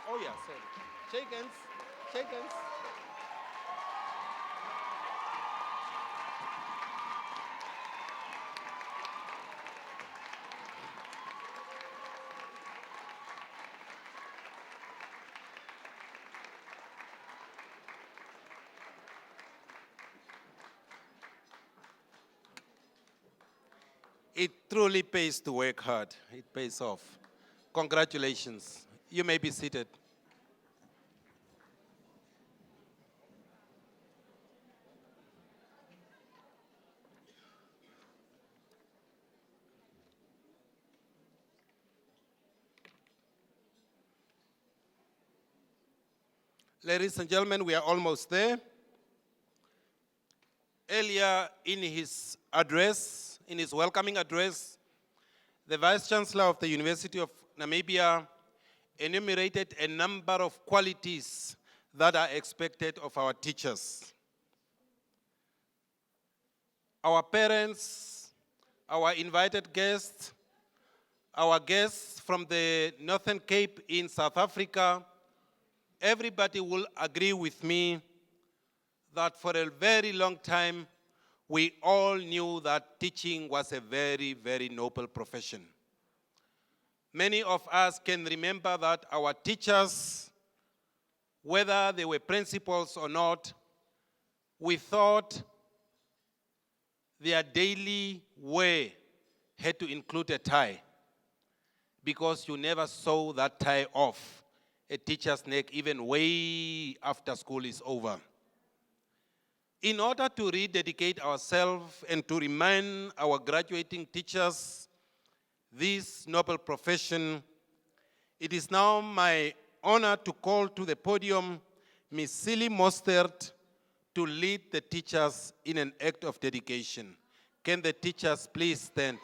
Oh yeah, sorry. Shake hands. Shake hands. It truly pays to work hard. It pays off. Congratulations. You may be seated. Ladies and gentlemen, we are almost there. Earlier in his address, in his welcoming address, the Vice-chancellor of the University of Namibia enumerated a number of qualities that are expected of our teachers. Our parents, our invited guests, our guests from the Northern Cape in South Africa, everybody will agree with me that for a very long time, we all knew that teaching was a very, very noble profession. Many of us can remember that our teachers, whether they were principals or not, we thought their daily wear had to include a tie, because you never saw that tie off a teacher's neck even way after school is over. In order to rededicate ourselves and to remind our graduating teachers this noble profession, it is now my honor to call to the podium Ms. Silly Mostert to lead the teachers in an act of dedication. Can the teachers please stand?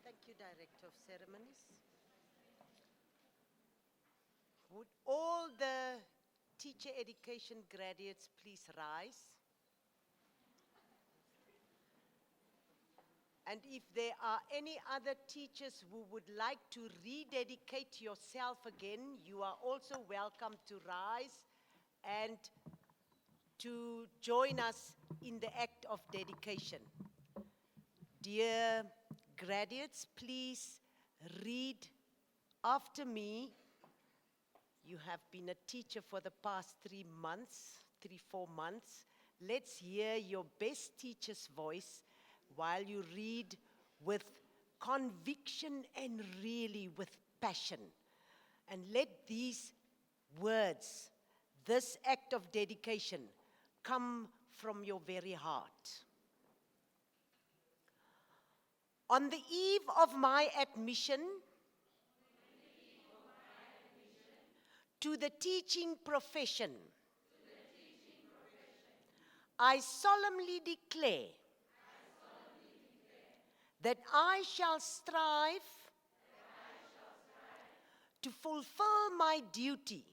Thank you, Director of Ceremonies. Would all the teacher education graduates please rise? And if there are any other teachers who would like to rededicate yourself again, you are also welcome to rise and to join us in the act of dedication. Dear graduates, please read after me. You have been a teacher for the past 4 months. Let's hear your best teacher's voice while you read with conviction and really with passion. And let these words, this act of dedication, come from your very heart. On the eve of my admission to the teaching profession, I solemnly declare that I shall strive to fulfill my duty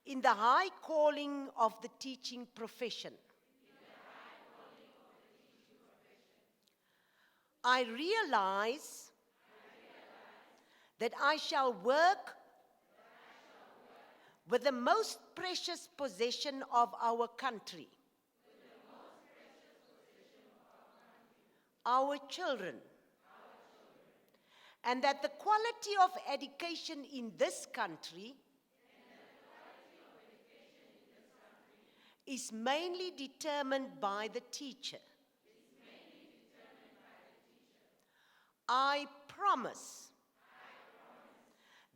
in the high calling of the teaching profession. I realize that I shall work with the most precious possession of our country, our children, and that the quality of education in this country is mainly determined by the teacher. I promise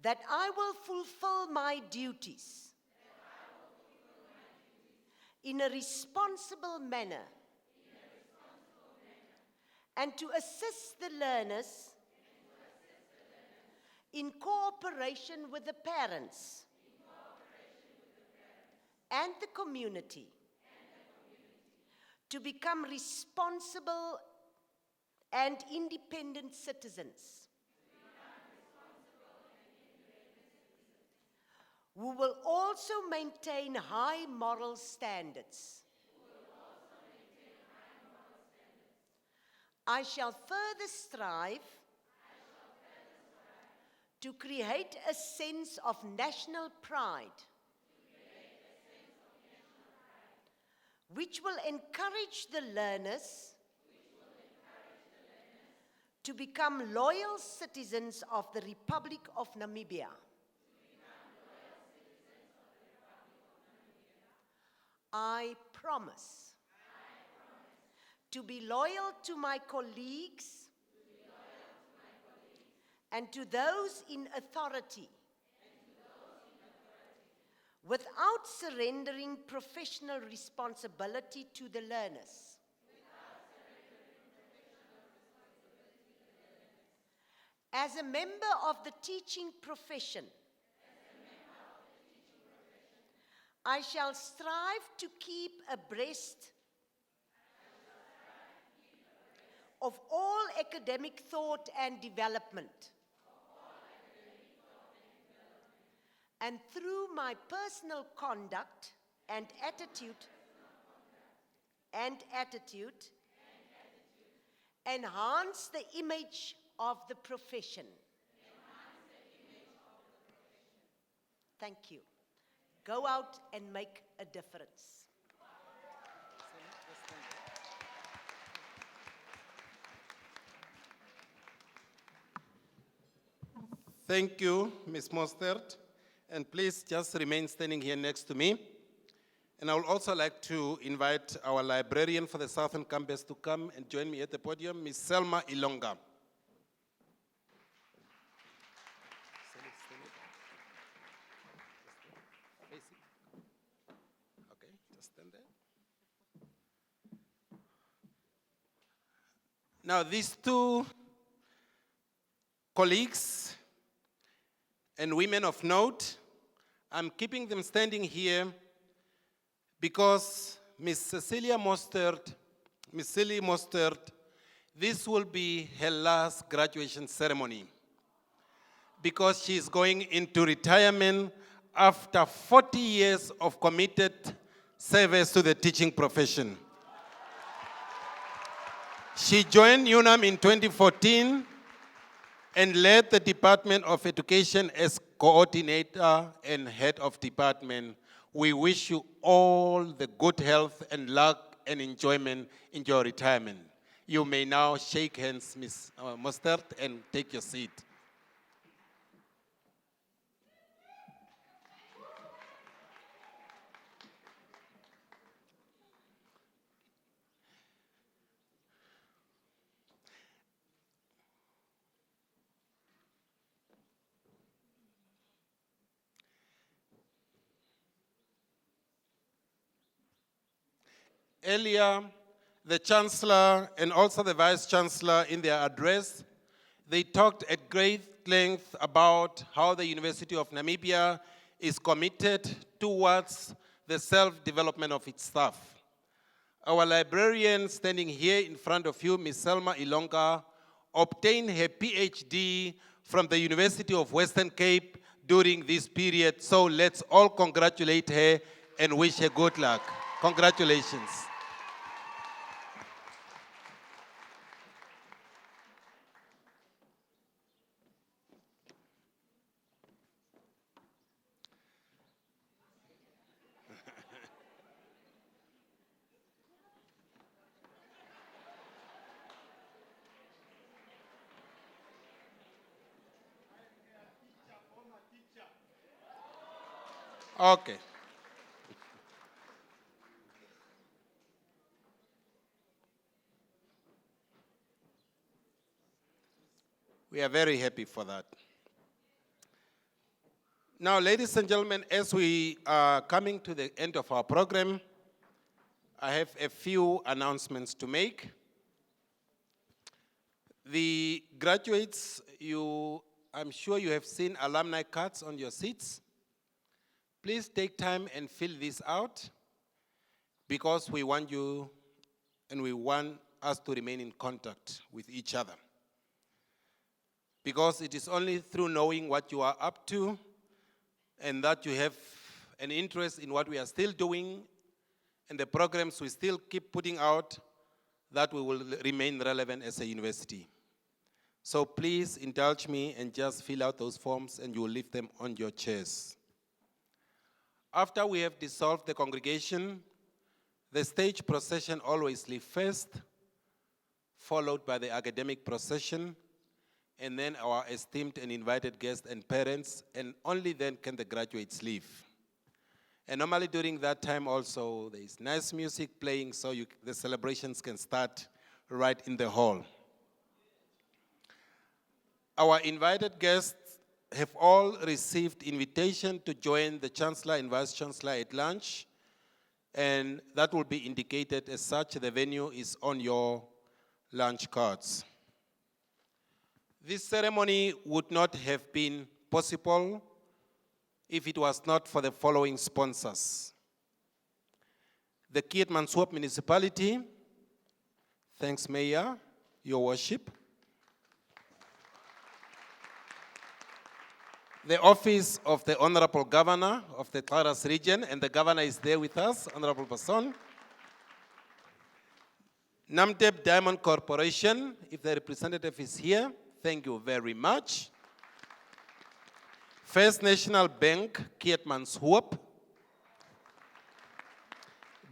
that I will fulfill my duties in a responsible manner and to assist the learners in cooperation with the parents and the community to become responsible and independent citizens who will also maintain high moral standards. I shall further strive to create a sense of national pride, which will encourage the learners to become loyal citizens of the Republic of Namibia. I promise to be loyal to my colleagues, and to those in authority, without surrendering professional responsibility to the learners. As a member of the teaching profession, I shall strive to keep abreast of all academic thought and development. And through my personal conduct and attitude, enhance the image of the profession. Thank you. Go out and make a difference. Thank you, Ms. Mostert. And please just remain standing here next to me. And I would also like to invite our librarian for the Southern Campus to come and join me at the podium, Ms. Selma Ilonga. Okay, just stand there. Now, these two colleagues and women of note, I'm keeping them standing here because Ms. Cecilia Mostert, this will be her last graduation ceremony because she's going into retirement after 40 years of committed service to the teaching profession. She joined UNAM in 2014 and led the Department of Education as coordinator and head of department. We wish you all the good health and luck and enjoyment in your retirement. You may now shake hands, Ms. Mostert, and take your seat. Earlier, the Chancellor and also the Vice-chancellor in their address, they talked at great length about how the University of Namibia is committed towards the self-development of its staff. Our librarian standing here in front of you, Ms. Selma Ilonga, obtained her PhD from the University of Western Cape during this period. So let's all congratulate her and wish her good luck. Congratulations. Okay. We are very happy for that. Now, ladies and gentlemen, as we are coming to the end of our program, I have a few announcements to make. The graduates, I'm sure you have seen alumni cards on your seats. Please take time and fill this out because we want you and we want us to remain in contact with each other. Because it is only through knowing what you are up to and that you have an interest in what we are still doing and the programs we still keep putting out that we will remain relevant as a university. So please indulge me and just fill out those forms and you will leave them on your chairs. After we have dissolved the congregation, the stage procession always leaves first, followed by the academic procession, and then our esteemed and invited guests and parents, and only then can the graduates leave. And normally during that time also, there is nice music playing so the celebrations can start right in the hall. Our invited guests have all received invitation to join the Chancellor and Vice-Chancellor at lunch, and that will be indicated as such. The venue is on your lunch cards. This ceremony would not have been possible if it was not for the following sponsors. The Keetmanshoop municipality, thanks Mayor, Your Worship. The office of the Honorable Governor of the Klaras region, and the Governor is there with us, Honorable Person. Namdeb Diamond Corporation, if the representative is here, thank you very much. First National Bank, Keetmanshoop.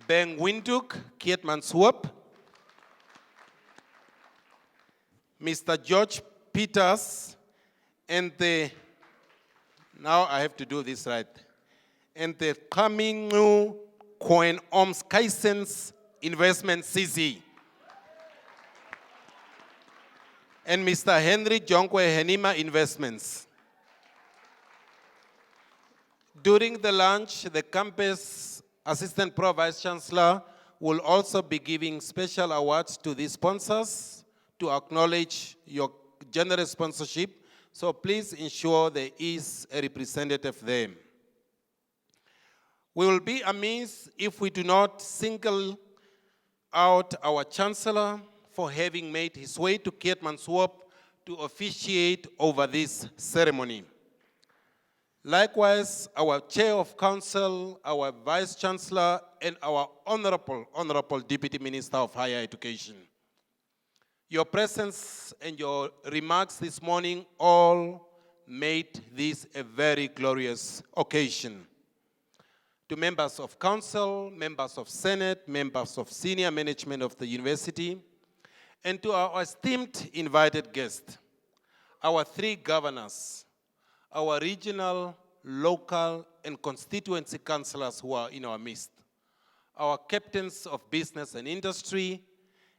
Bank Windhoek, Keetmanshoop. Mr. George Peters, and now I have to do this right, and the Kamingu Coin Oms Kaisens Investment CZ. And Mr. Henry Jonkwe Henima Investments. During the lunch, the campus Assistant Pro Vice Chancellor will also be giving special awards to these sponsors to acknowledge your generous sponsorship. So please ensure there is a representative there. We will be amiss if we do not single out our Chancellor for having made his way to Keetmanshoop to officiate over this ceremony. Likewise, our Chair of Council, our Vice-Chancellor, and our Honorable Deputy Minister of Higher Education. Your presence and your remarks this morning all made this a very glorious occasion. To members of Council, members of Senate, members of senior management of the university, and to our esteemed invited guests, our three governors, our regional, local, and constituency councillors who are in our midst, our captains of business and industry,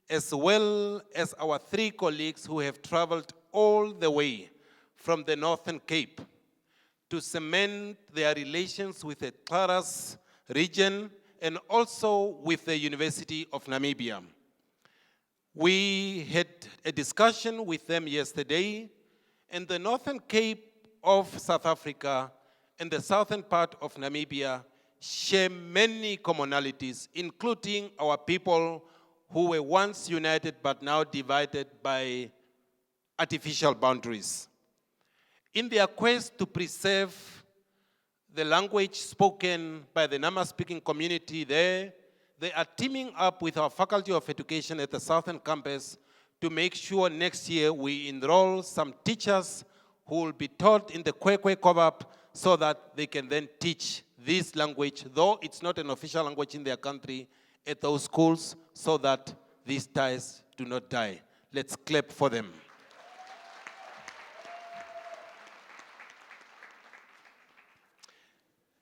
as well as our three colleagues who have traveled all the way from the Northern Cape to cement their relations with the Klaras region and also with the University of Namibia. We had a discussion with them yesterday, and the Northern Cape of South Africa and the southern part of Namibia share many commonalities, including our people who were once united but now divided by artificial boundaries. In their quest to preserve the language spoken by the Nama-speaking community there, they are teaming up with our Faculty of Education at the Southern Campus to make sure next year we enroll some teachers who will be taught in the Kwekwe Kovap so that they can then teach this language, though it's not an official language in their country, at those schools so that these ties do not die. Let's clap for them.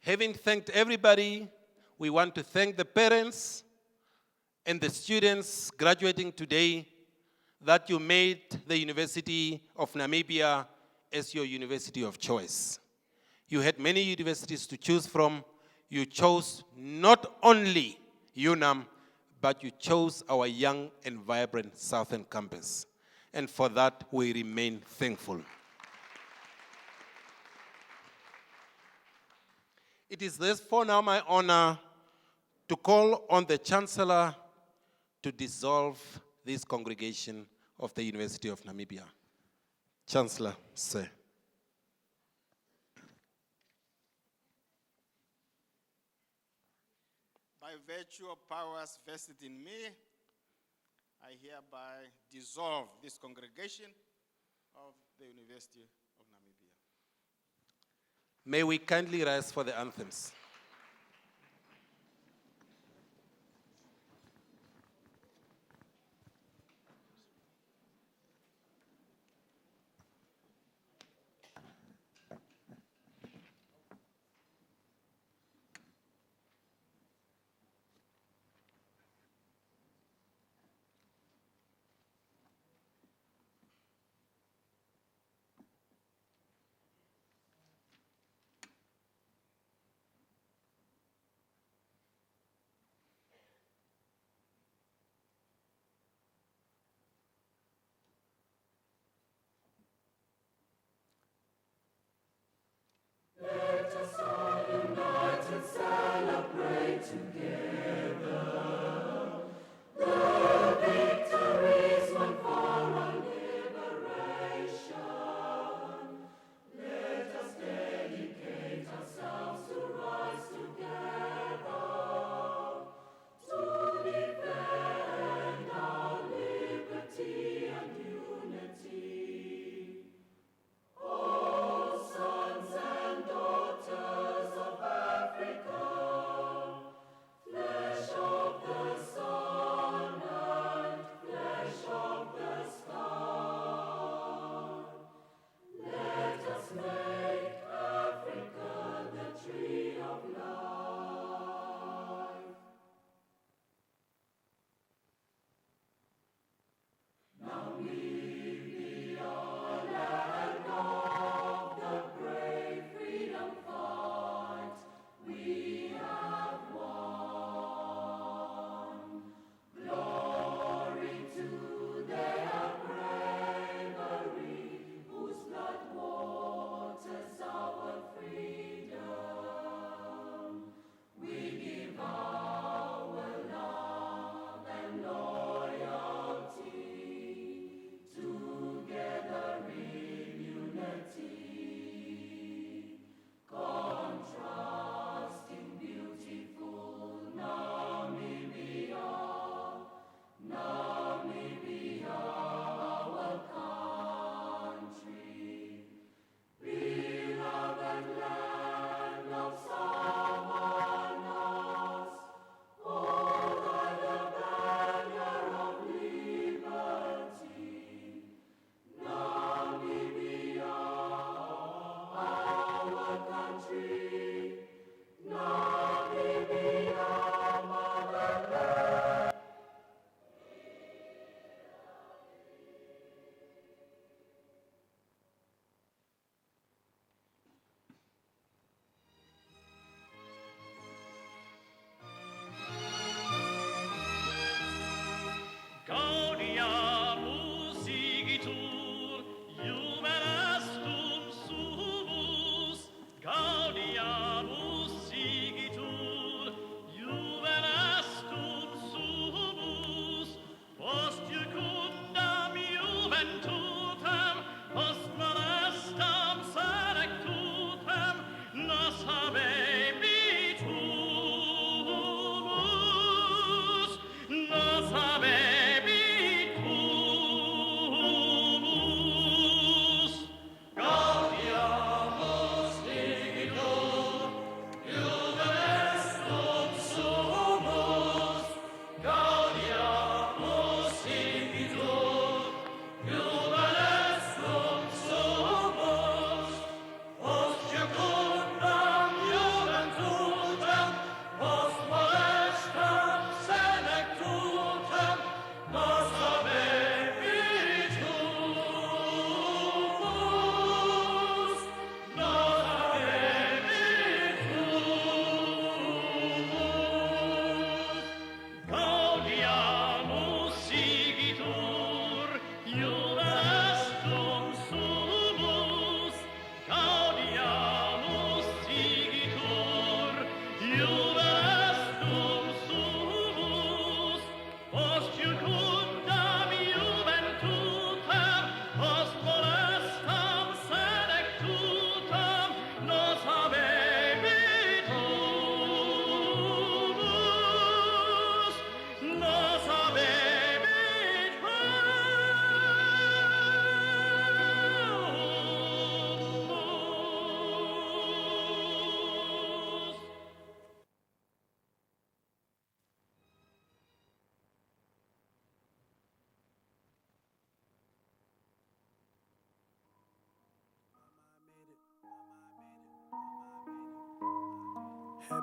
Having thanked everybody, we want to thank the parents and the students graduating today that you made the University of Namibia as your university of choice. You had many universities to choose from. You chose not only UNAM, but you chose our young and vibrant Southern Campus. And for that, we remain thankful. It is therefore now my honor to call on the Chancellor to dissolve this congregation of the University of Namibia. Chancellor, sir. By virtue of powers vested in me, I hereby dissolve this congregation of the University of Namibia. May we kindly rise for the anthems.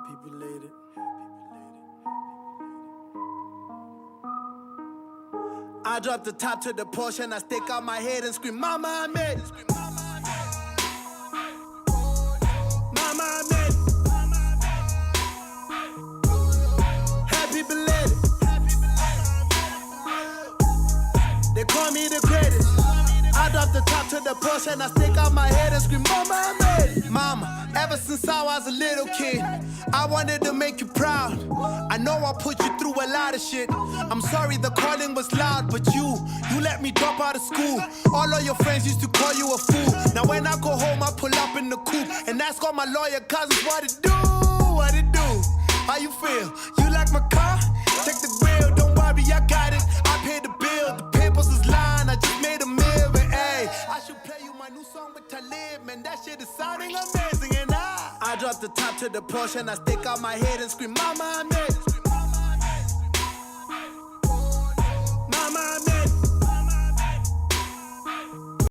Happy belated. I drop the top to the portion, I stick out my head and scream, Mama, I made it. Mama, I made it. Happy belated. They call me the greatest. I drop the top to the portion, I stick out my head and scream, Mama, I made it. Mama, ever since I was a little kid, I wanted to make you proud. I know I put you through a lot of shit. I'm sorry the calling was loud, but you let me drop out of school. All of your friends used to call you a fool. Now when I go home, I pull up in the coupe and ask all my lawyer cousins what it do, what it do. How you feel? You like my car? Check the grill, don't worry, I got it. I paid the bill, the papers is lying, I just made a meal, but hey, I should play you my new song with Talib, man, that shit is sounding amazing, and I drop the top to the portion, I stick out my head and scream, Mama, I made it.